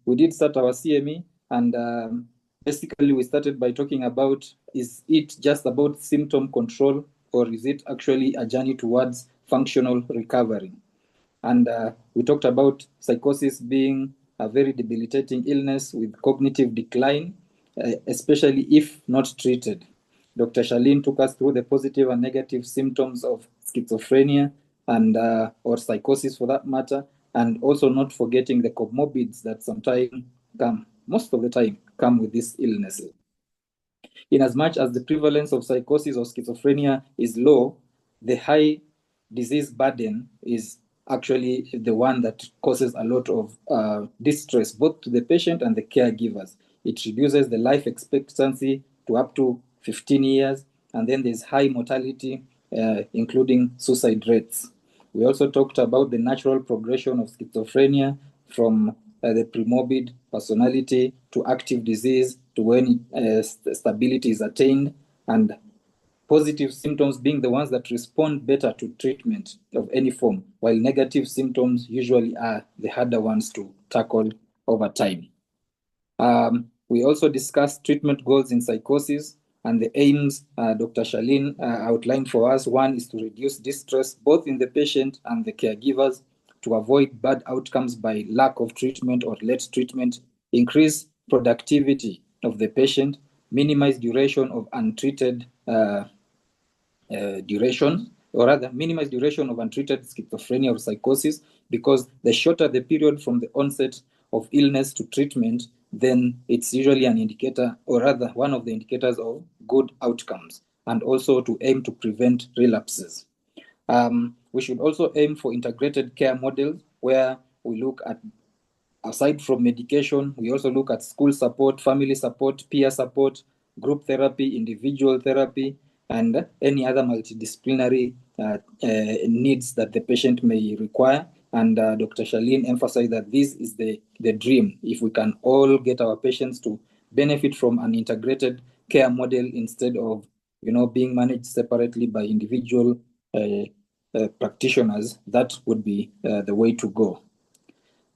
We did start our CME, and basically we started by talking about, is it just about symptom control, or is it actually a journey towards functional recovery? And we talked about psychosis being a very debilitating illness with cognitive decline, especially if not treated. Dr. Charlene took us through the positive and negative symptoms of schizophrenia and or psychosis for that matter, and also not forgetting the comorbids that sometimes come, most of the time, come with these illnesses. In as much as the prevalence of psychosis or schizophrenia is low, the high disease burden is actually the one that causes a lot of distress, both to the patient and the caregivers. It reduces the life expectancy to up to 15 years, and then there's high mortality, including suicide rates. We also talked about the natural progression of schizophrenia from the premorbid personality to active disease to when stability is attained, and positive symptoms being the ones that respond better to treatment of any form, while negative symptoms usually are the harder ones to tackle over time. We also discussed treatment goals in psychosis and the aims Dr. Charlene outlined for us. One is to reduce distress both in the patient and the caregivers, to avoid bad outcomes by lack of treatment or late treatment, increase productivity of the patient, minimize duration of untreated minimize duration of untreated schizophrenia or psychosis, because the shorter the period from the onset of illness to treatment, then it's usually an indicator, or rather one of the indicators of good outcomes, and also to aim to prevent relapses. We should also aim for integrated care models where we look at, aside from medication, we also look at school support, family support, peer support, group therapy, individual therapy, and any other multidisciplinary needs that the patient may require. And Dr. Charlene emphasized that this is the dream. If we can all get our patients to benefit from an integrated care model instead of, being managed separately by individual practitioners, that would be the way to go.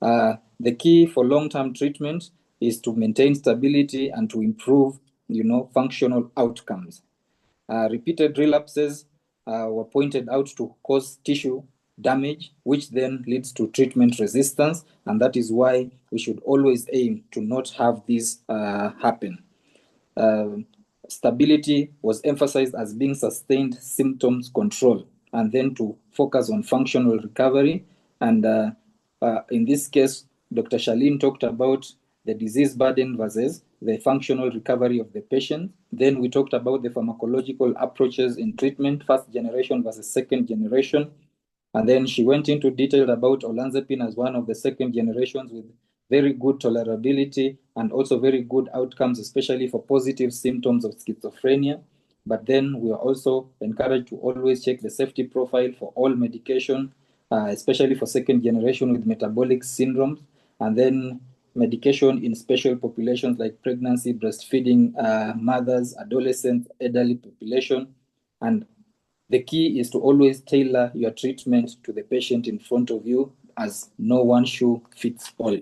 The key for long-term treatment is to maintain stability and to improve, functional outcomes. Repeated relapses were pointed out to cause tissue damage, which then leads to treatment resistance, and that is why we should always aim to not have this happen. Stability was emphasized as being sustained symptoms control, and then to focus on functional recovery. And in this case, Dr. Charlene talked about the disease burden versus the functional recovery of the patient. Then we talked about the pharmacological approaches in treatment, first generation versus second generation. And then she went into detail about olanzapine as one of the second generations with very good tolerability and also very good outcomes, especially for positive symptoms of schizophrenia. But then we are also encouraged to always check the safety profile for all medication, especially for second generation with metabolic syndromes, and then medication in special populations like pregnancy, breastfeeding mothers, adolescents, elderly population. And the key is to always tailor your treatment to the patient in front of you, as no one shoe fits all.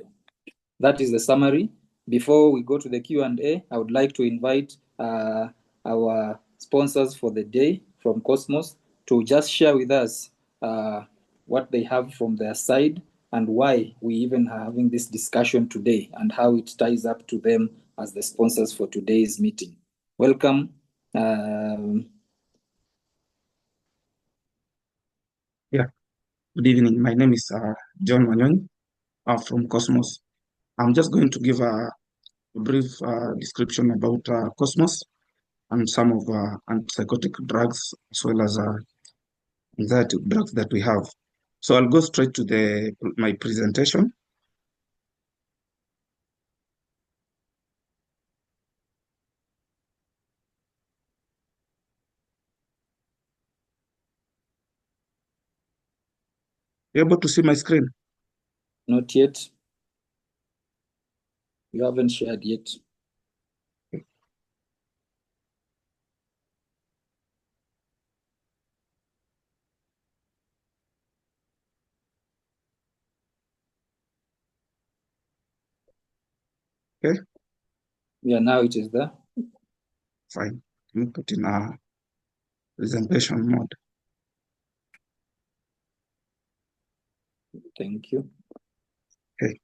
That is the summary. Before we go to the Q&A, I would like to invite our sponsors for the day from Cosmos to just share with us what they have from their side and why we even are having this discussion today and how it ties up to them as the sponsors for today's meeting. Welcome. Good evening. My name is John Manyoni from Cosmos. I'm just going to give a brief description about Cosmos and some of antipsychotic drugs as well as anxiety drugs that we have. So I'll go straight to my presentation. You able to see my screen? Not yet. You haven't shared yet. Okay, Yeah, now it is there. fine. Let me put in a presentation mode. Thank you. Okay.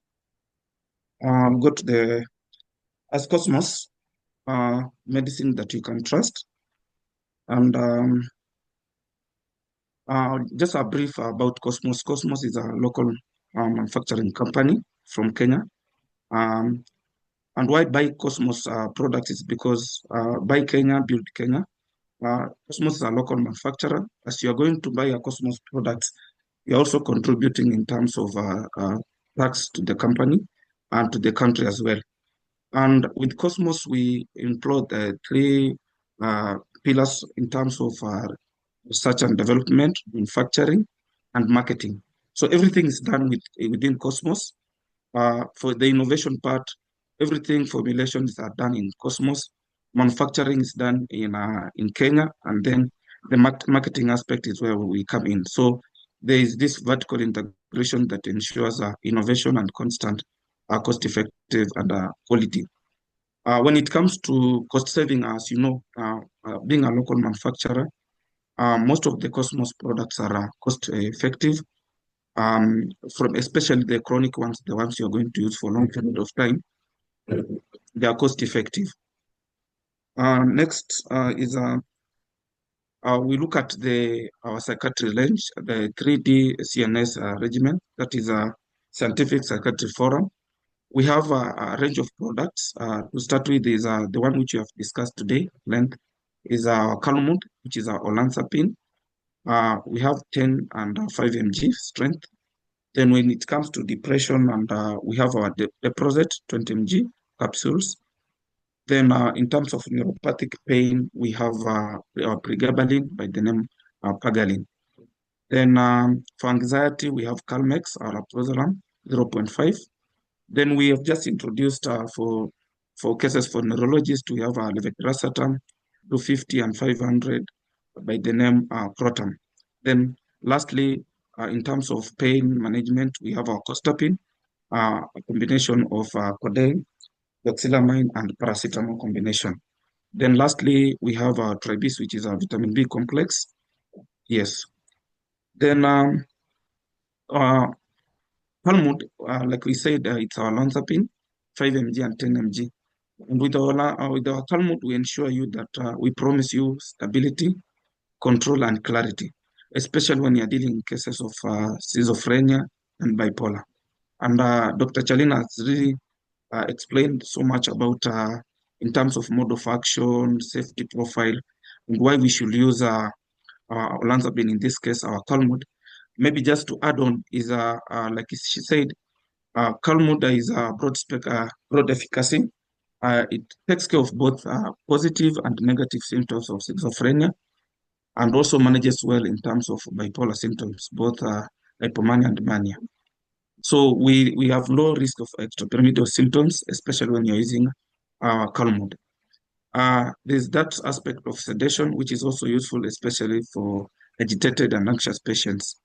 Go to the as Cosmos, medicine that you can trust. And just a brief about Cosmos. Cosmos is a local manufacturing company from Kenya. And why buy Cosmos products is because buy Kenya, build Kenya. Cosmos is a local manufacturer. As you are going to buy a Cosmos product, you're also contributing in terms of tax to the company and to the country as well. And with Cosmos, we employ the three pillars in terms of research and development, manufacturing, and marketing. So everything is done within Cosmos. For the innovation part, everything formulations are done in Cosmos. Manufacturing is done in Kenya, and then the marketing aspect is where we come in. So there is this vertical integration that ensures innovation and constant, cost-effective, and quality. When it comes to cost saving, as you know, being a local manufacturer, most of the Cosmos products are cost effective. From especially the chronic ones, the ones you're going to use for a long period of time, they are cost effective. Next is we look at our psychiatry range, the 3D CNS regimen, that is a scientific psychiatry forum. We have a range of products. To start with is the one which you have discussed today, length, is our Calmud, which is our olanzapine. We have 10 and 5 mg strength. Then when it comes to depression, and we have our Deprozet 20 mg capsules. Then in terms of neuropathic pain, we have our pregabalin by the name Pagalin. Then for anxiety, we have Calmex or Alprazolam 0.5. Then we have just introduced for cases for neurologists, we have levetiracetam 250 and 500 by the name Protam. Then lastly, in terms of pain management, we have our Costapin, a combination of codeine, doxylamine, and paracetamol combination. Then lastly, we have our Tribis, which is a vitamin B complex. Yes. Then Palmud, like we said, it's our olanzapine, 5 mg and 10 mg. And with our Talmud, we ensure you that we promise you stability, control, and clarity, especially when you're dealing in cases of schizophrenia and bipolar. And Dr. Chalina has really explained so much about in terms of mode of action, safety profile, and why we should use olanzapine, in this case, our Talmud. Maybe just to add on is, like she said, Calmuda is a broad efficacy. It takes care of both positive and negative symptoms of schizophrenia, and also manages well in terms of bipolar symptoms, both hypomania and mania. So we have low risk of extrapyramidal symptoms, especially when you're using Calmud. There's that aspect of sedation, which is also useful, especially for agitated and anxious patients.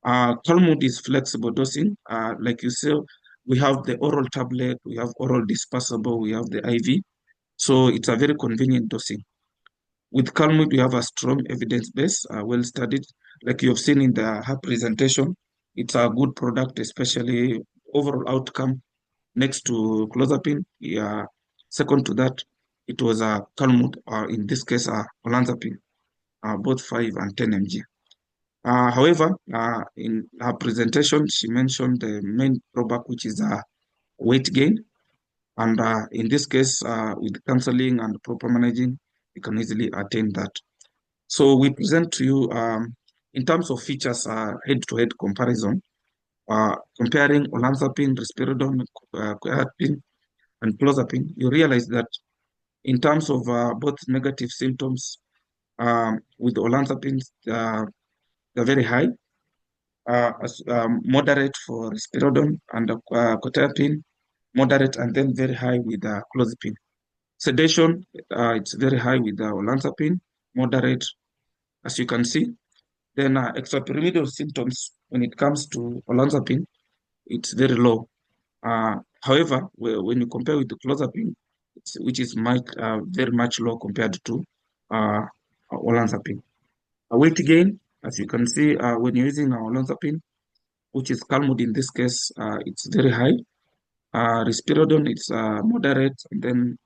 Calmud is flexible dosing. Like you said, we have the oral tablet, we have oral dispersible, we have the IV. So it's a very convenient dosing. With Calmud, we have a strong evidence base, well studied. Like you have seen in her presentation, it's a good product, especially overall outcome next to clozapine. Yeah, second to that, it was a Calmud, or in this case, olanzapine, both 5 and 10 mg. However, in her presentation, she mentioned the main drawback, which is weight gain. And in this case, with counseling and proper managing, you can easily attain that. So we present to you, in terms of features, head-to-head comparison, comparing olanzapine, risperidone, quetiapine, and clozapine. You realize that in terms of both negative symptoms, with olanzapine, they're very high. moderate for risperidone and quetiapine, moderate and then very high with clozapine. Sedation, it's very high with olanzapine, moderate, as you can see. Then extrapyramidal symptoms, when it comes to olanzapine, it's very low. However, when you compare with the clozapine, which is very much low compared to olanzapine. Weight gain, as you can see, when you're using olanzapine, which is Calmod in this case, it's very high. Risperidone, it's moderate, and then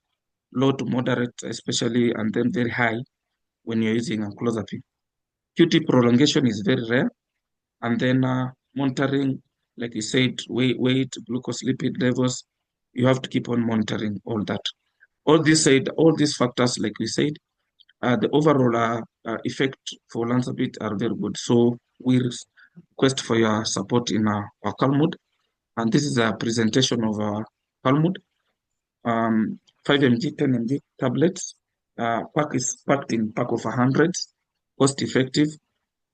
low to moderate, especially, and then very high when you're using clozapine. QT prolongation is very rare, and then monitoring, like you said, weight, glucose, lipid levels, you have to keep on monitoring all that. All these factors, like we said, the overall effect for olanzapine are very good. So we request for your support in our Calmod. And this is a presentation of our Calmod. 5 mg, 10 mg tablets. Pack is packed in pack of 100, cost effective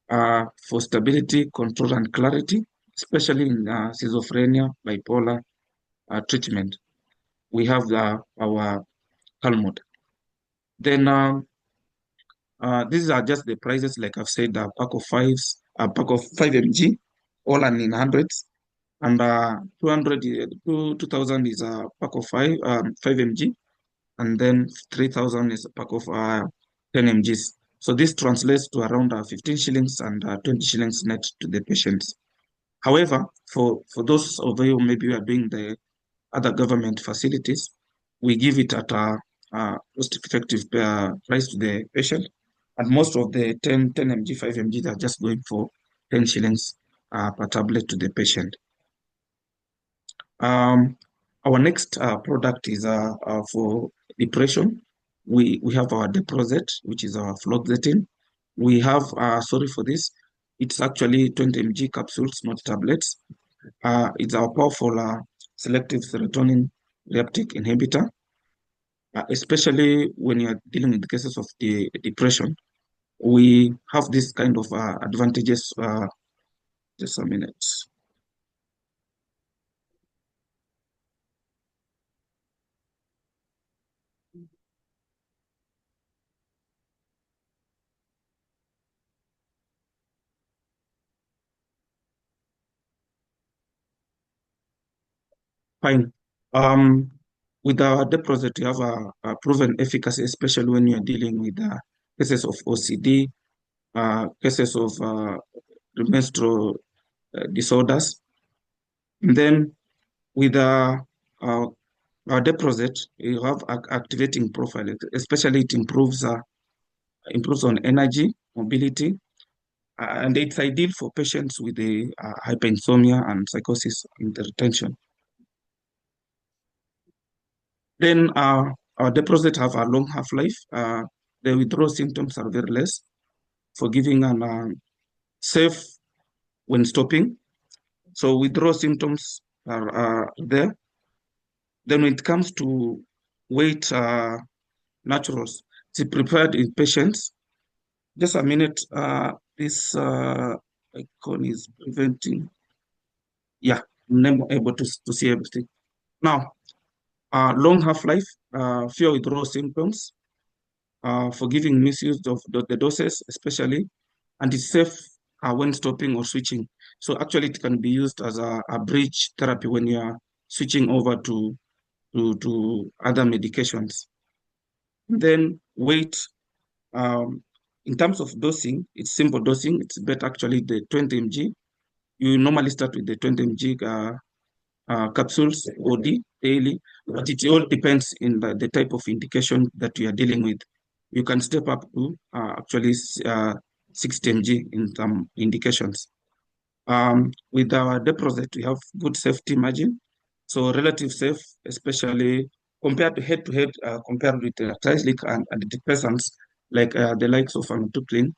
for stability, control, and clarity, especially in schizophrenia, bipolar treatment. We have our Calmod. Then these are just the prices, like I've said, a pack of 5 mg, all are in hundreds, and 2,000 is a pack of 5 mg, and then 3,000 is a pack of 10 mgs. So this translates to around 15 shillings and 20 shillings net to the patients. However, for those of you maybe are doing the other government facilities, we give it at a cost-effective price to the patient. And most of the 10 mg, 5 mg are just going for 10 shillings per tablet to the patient. Our next product is for depression. We have our Deprozet, which is our fluoxetine. We have, sorry for this, it's actually 20 mg capsules, not tablets. It's our powerful selective serotonin reuptake inhibitor, especially when you're dealing with cases of the depression. We have this kind of advantages. Just a minute. Fine. With our Deprozet, you have a proven efficacy, especially when you're dealing with cases of OCD, cases of menstrual disorders. And then with our Deprozet, you have activating profile, especially it improves on energy, mobility, and it's ideal for patients with the hyperinsomnia and psychosis and retention. Then our Deprozet have a long half-life. The withdrawal symptoms are very less, forgiving and safe when stopping. So withdrawal symptoms are there. Then when it comes to weight naturals, it's prepared in patients. Just a minute, this icon is preventing. Yeah, I'm not able to see everything. Now, long half-life, fewer withdrawal symptoms, forgiving misuse of the doses, especially, and it's safe when stopping or switching. So actually, it can be used as a bridge therapy when you are switching over to other medications. And then weight, in terms of dosing, it's simple dosing. It's better actually the 20 mg. You normally start with the 20 mg capsules OD daily, but it all depends in the type of indication that you are dealing with. You can step up to actually 60 mg in some indications. With our Deprozet, we have good safety margin. So relative safe, especially compared to head-to-head, compared with tricyclic and antidepressants, like the likes of amlodipine,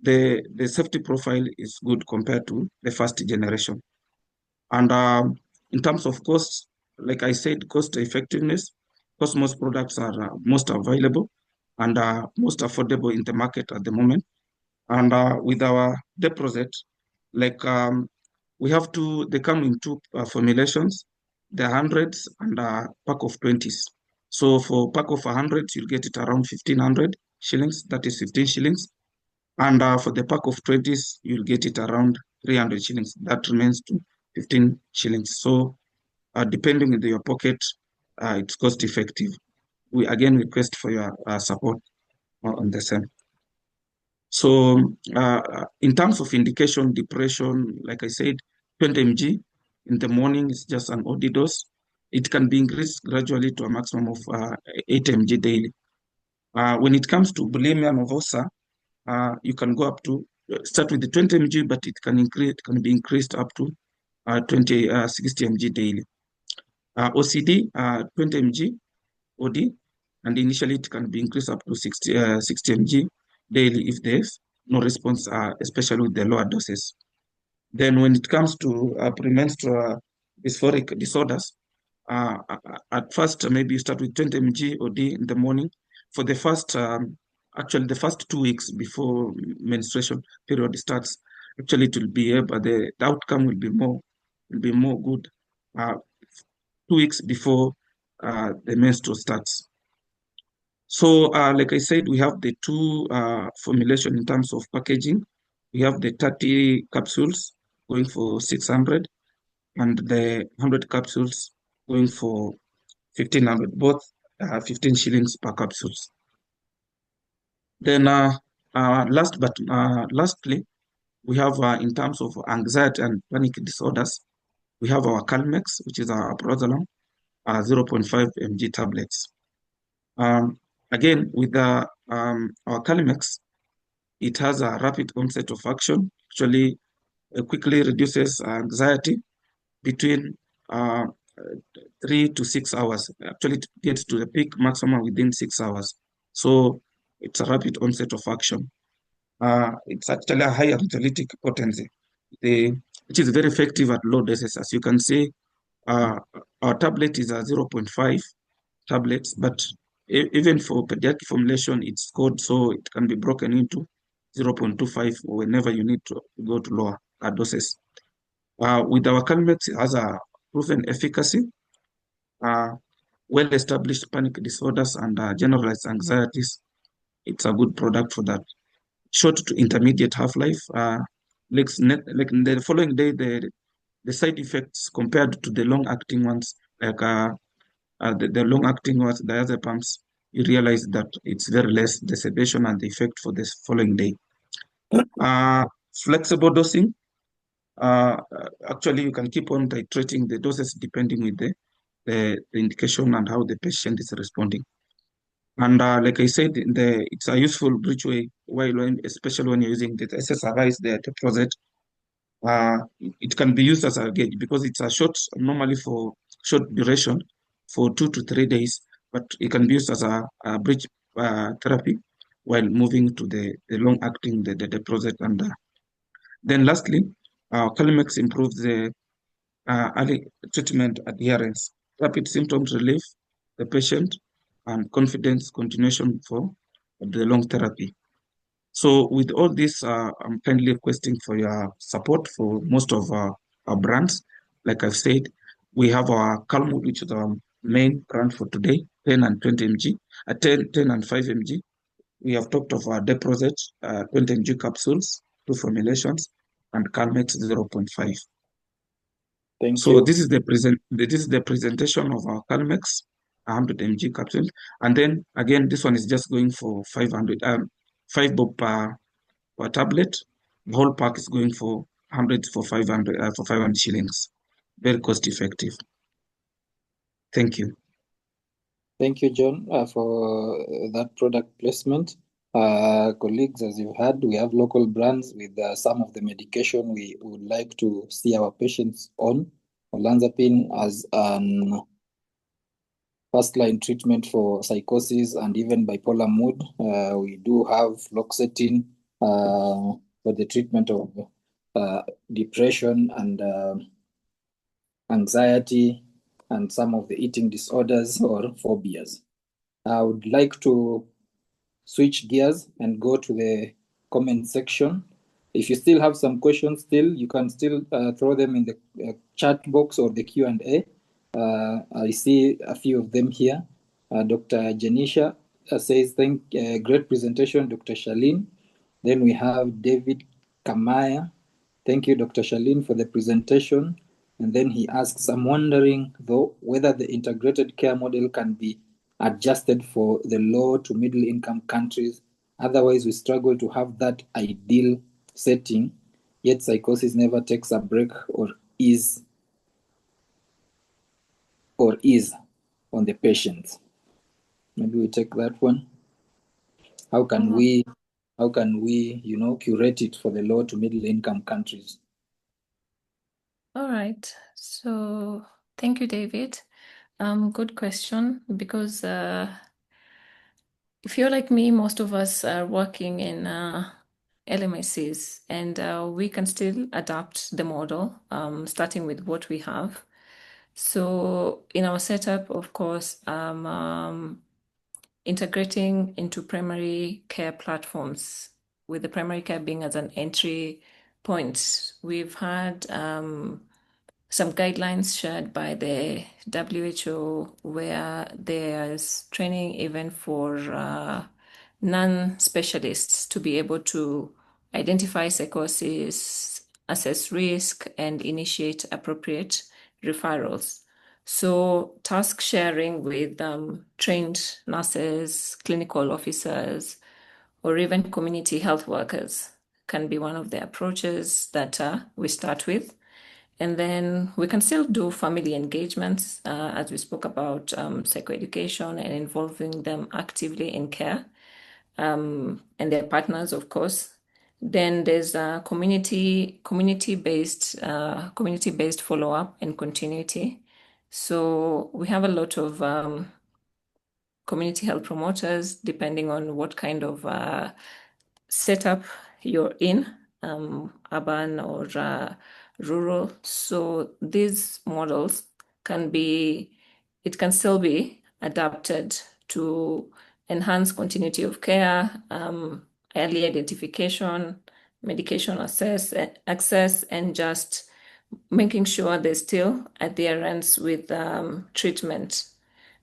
the safety profile is good compared to the first generation. And in terms of cost, like I said, cost effectiveness, Cosmos products are most available and most affordable in the market at the moment. And with our Deprozet, Like we have two, they come in two formulations, the hundreds and a pack of 20s. So for pack of 100, you'll get it around 1,500 shillings, that is 15 shillings. And for the pack of 20s, you'll get it around 300 shillings. That remains to 15 shillings. So depending on your pocket, it's cost effective. We again request for your support on the same. So in terms of indication, depression, like I said, 20 mg in the morning is just an OD dose. It can be increased gradually to a maximum of 8 mg daily. When it comes to bulimia nervosa, you can go up to, start with the 20 mg, but it can be increased up to 60 mg daily. OCD, 20 mg OD, and initially it can be increased up to 60 mg daily if there's no response, especially with the lower doses. Then when it comes to premenstrual dysphoric disorders, at first maybe you start with 20 mg OD in the morning for the first, actually the first 2 weeks before menstruation period starts. Actually, it will be, but the outcome will be more good 2 weeks before the menstrual starts. So, like I said, we have the two formulation in terms of packaging. We have the 30 capsules going for 600 and the 100 capsules going for 1,500, both 15 shillings per capsules. Then lastly, we have in terms of anxiety and panic disorders, we have our Calmex, which is our Aprazolam, 0.5 mg tablets. Again, with our Calmex, it has a rapid onset of action. Actually, it quickly reduces anxiety between 3 to 6 hours. Actually, it gets to the peak maximum within 6 hours. So it's a rapid onset of action. It's actually a high anxiolytic potency, which is very effective at low doses. As you can see, our tablet is a 0.5 tablets, but even for pediatric formulation, it's code, so it can be broken into 0.25 whenever you need to go to lower doses. With our Calmex, it has a proven efficacy, well-established panic disorders and generalized anxieties. It's a good product for that. Short to intermediate half-life. Like in the following day, the side effects compared to the long-acting ones, like the long-acting ones, the other pumps, you realize that it's very less, the sedation and the effect for this following day. Flexible dosing. Actually, you can keep on titrating the doses depending with the indication and how the patient is responding. And like I said, it's a useful bridgeway, especially when you're using the SSRIs, the deposit. It can be used as a gauge because it's a normally for short duration for 2 to 3 days, but it can be used as a bridge therapy while moving to the long-acting, the deposit. And then lastly, Calmex improves the early treatment adherence, rapid symptoms relief, the patient, and confidence continuation for the long therapy. So with all this, I'm kindly requesting for your support for most of our brands. Like I've said, we have our Calmwood, which is our main brand for today, 10 and 20 mg, 10 and 5 mg. We have talked of our Deproset, 20 mg capsules, 2 formulations, and Calmex 0.5. Thank So you. this is the presentation of our Calmex 100 mg capsule, and then again this one is just going for 5 bob per tablet. The whole pack is going for 100 for 500 shillings. Very cost effective. Thank you. Thank you, John, for that product placement. Colleagues, as you've heard, we have local brands with some of the medication we would like to see our patients on. Olanzapine as an first-line treatment for psychosis and even bipolar mood. We do have fluoxetine for the treatment of depression and anxiety and some of the eating disorders or phobias. I would like to switch gears and go to the comment section If you still have some questions, you can still throw them in the chat box or the Q&A. I see a few of them here. Dr. Janisha says, great presentation, Dr. Shalin. Then we have David Kamaya. Thank you, Dr. Shalin, for the presentation. And then he asks, I'm wondering, though, whether the integrated care model can be adjusted for the low to middle income countries. Otherwise, we struggle to have that ideal setting, yet psychosis never takes a break or ease on the patients. Maybe we take that one. How can we, curate it for the low to middle income countries? All right. So thank you, David. Good question, because if you're like me, most of us are working in LMICs, and we can still adapt the model, starting with what we have. So in our setup, of course, integrating into primary care platforms, with the primary care being as an entry point. We've had some guidelines shared by the WHO where there's training even for non-specialists to be able to identify psychosis, assess risk, and initiate appropriate referrals. So task sharing with trained nurses, clinical officers, or even community health workers can be one of the approaches that we start with. And then we can still do family engagements, as we spoke about psychoeducation and involving them actively in care, and their partners, of course. Then there's community-based follow-up and continuity. So we have a lot of community health promoters, depending on what kind of setup you're in, urban or rural. So these models can still be adapted to enhance continuity of care, early identification, medication access, and just making sure there's still adherence with treatment.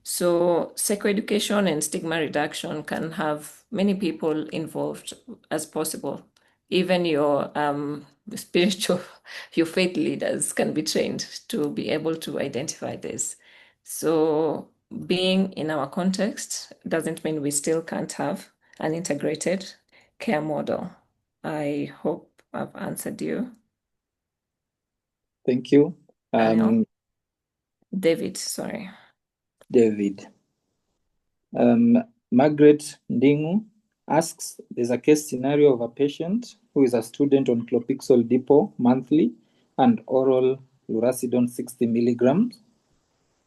So psychoeducation and stigma reduction can have many people involved as possible. Even your your faith leaders can be trained to be able to identify this. So being in our context doesn't mean we still can't have an integrated care model. I hope I've answered you. Thank you. David, sorry. David. Margaret Ndingu asks, there's a case scenario of a patient who is a student on Clopixol Depot monthly and oral Lurasidone 60 milligrams.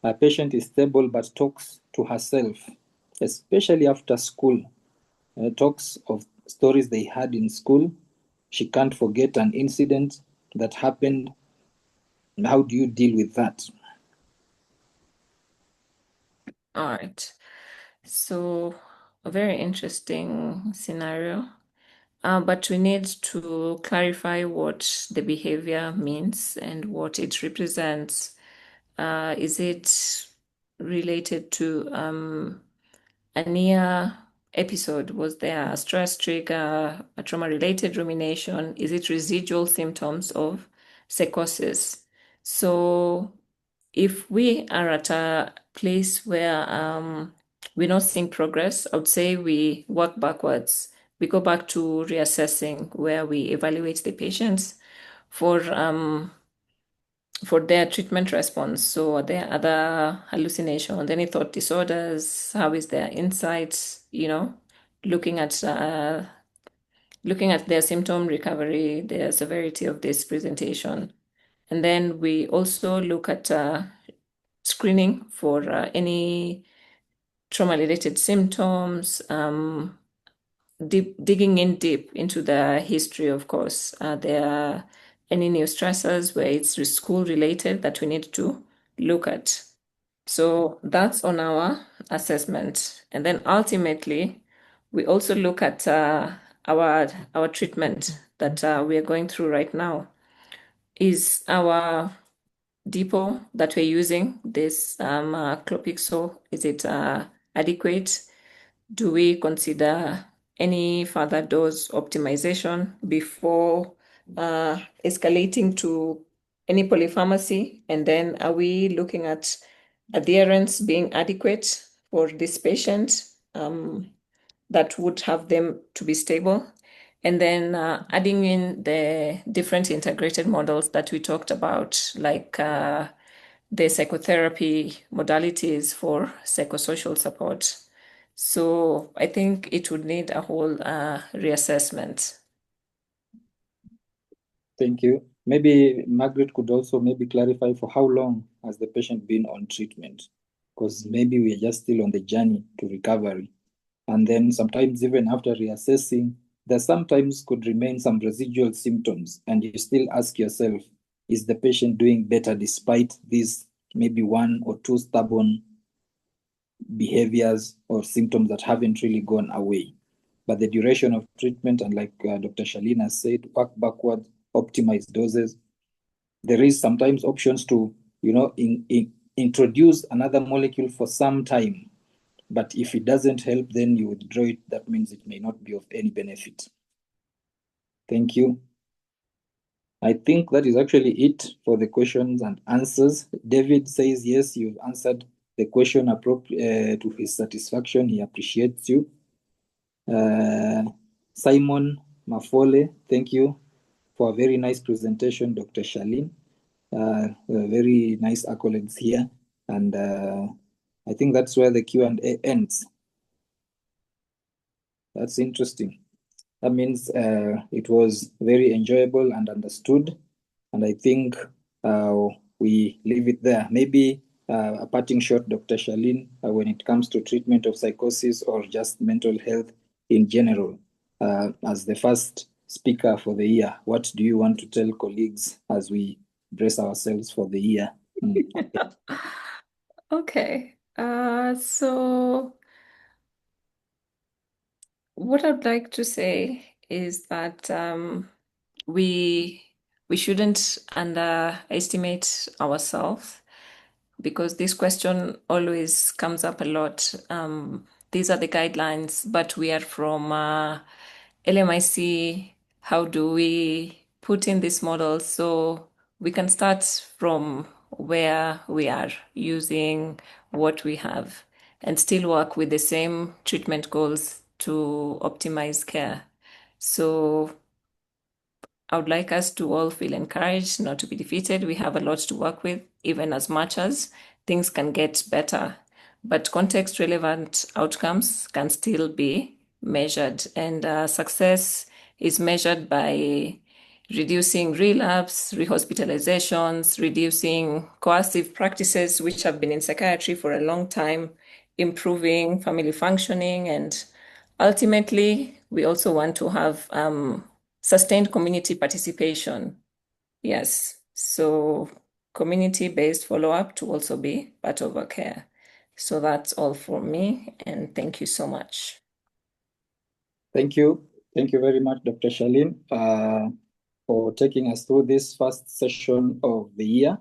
A patient is stable but talks to herself, especially after school. Talks of stories they had in school. She can't forget an incident that happened. How do you deal with that? All right. So a very interesting scenario, but we need to clarify what the behavior means and what it represents. Is it related to a near episode? Was there a stress trigger, a trauma-related rumination? Is it residual symptoms of psychosis? So if we are at a place where we're not seeing progress, I would say we work backwards. We go back to reassessing, where we evaluate the patients for their treatment response. So are there other hallucinations, any thought disorders? How is their insights? Looking at their symptom recovery, the severity of this presentation. And then we also look at screening for any trauma-related symptoms, digging in deep into the history, of course. There are any new stressors where it's school-related that we need to look at. So that's on our assessment. And then ultimately, we also look at our treatment that we are going through right now. Is our depot that we're using, this Clopixel, is it adequate? Do we consider any further dose optimization before escalating to any polypharmacy? And then are we looking at adherence being adequate for this patient that would have them to be stable? And then adding in the different integrated models that we talked about, like the psychotherapy modalities for psychosocial support. So I think it would need a whole reassessment. Thank you. Maybe Margaret could also maybe clarify for how long has the patient been on treatment? Because maybe we are just still on the journey to recovery. And then sometimes even after reassessing, there sometimes could remain some residual symptoms, and you still ask yourself, is the patient doing better despite these maybe one or two stubborn behaviors or symptoms that haven't really gone away? But the duration of treatment, and like Dr. Shalina said, work backward, optimize doses. There is sometimes options to, introduce another molecule for some time. But if it doesn't help, then you withdraw it. That means it may not be of any benefit. Thank you. I think that is actually it for the questions and answers. David says, yes, you've answered the question to his satisfaction. He appreciates you. Simon Mafole, thank you for a very nice presentation, Dr. Shalin. Very nice accolades here. And I think that's where the Q&A ends. That's interesting. That means it was very enjoyable and understood. And I think we leave it there. Maybe a parting shot, Dr. Shalin, when it comes to treatment of psychosis or just mental health in general. As the first speaker for the year, what do you want to tell colleagues as we brace ourselves for the year? Okay. So what I'd like to say is that we shouldn't underestimate ourselves, because this question always comes up a lot. These are the guidelines, but we are from LMIC. How do we put in this model so we can start from where we are using what we have and still work with the same treatment goals to optimize care? So I would like us to all feel encouraged, not to be defeated. We have a lot to work with, even as much as things can get better. But context relevant outcomes can still be measured, and success is measured by reducing relapse, rehospitalizations, reducing coercive practices, which have been in psychiatry for a long time, improving family functioning, and ultimately, we also want to have sustained community participation. Yes, so community-based follow-up to also be part of our care. So that's all for me, and thank you so much. Thank you. Thank you very much, Dr. Shalin, for taking us through this first session of the year.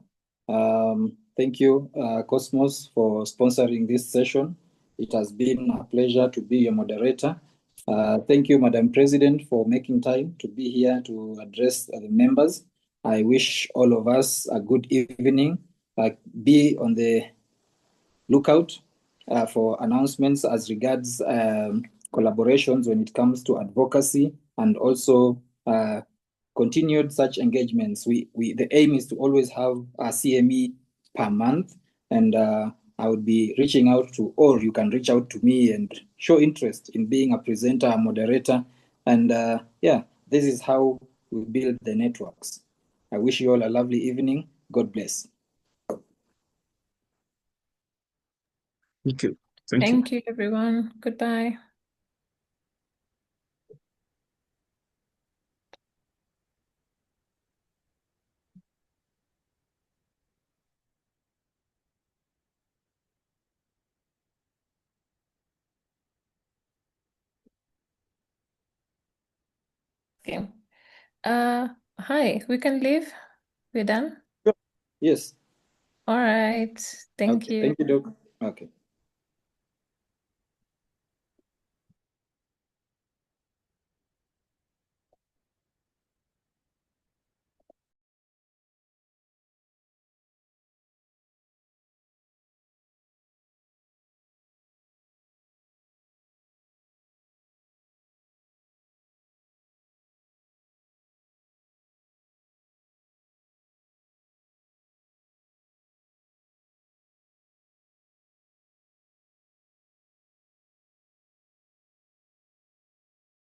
Thank you, Cosmos, for sponsoring this session. It has been a pleasure to be your moderator. Thank you, Madam President, for making time to be here to address the members. I wish all of us a good evening. Be on the lookout for announcements as regards collaborations when it comes to advocacy, and also continued such engagements. The aim is to always have a CME per month, and I would be reaching out to, or you can reach out to me and show interest in being a presenter, a moderator, and yeah, this is how we build the networks. I wish you all a lovely evening. God bless. Thank you. Thank you. Thank you, everyone. Goodbye. Okay. Hi, we can leave. We're done. Yes. All right. Thank Okay. you. Thank you, Doc. Okay.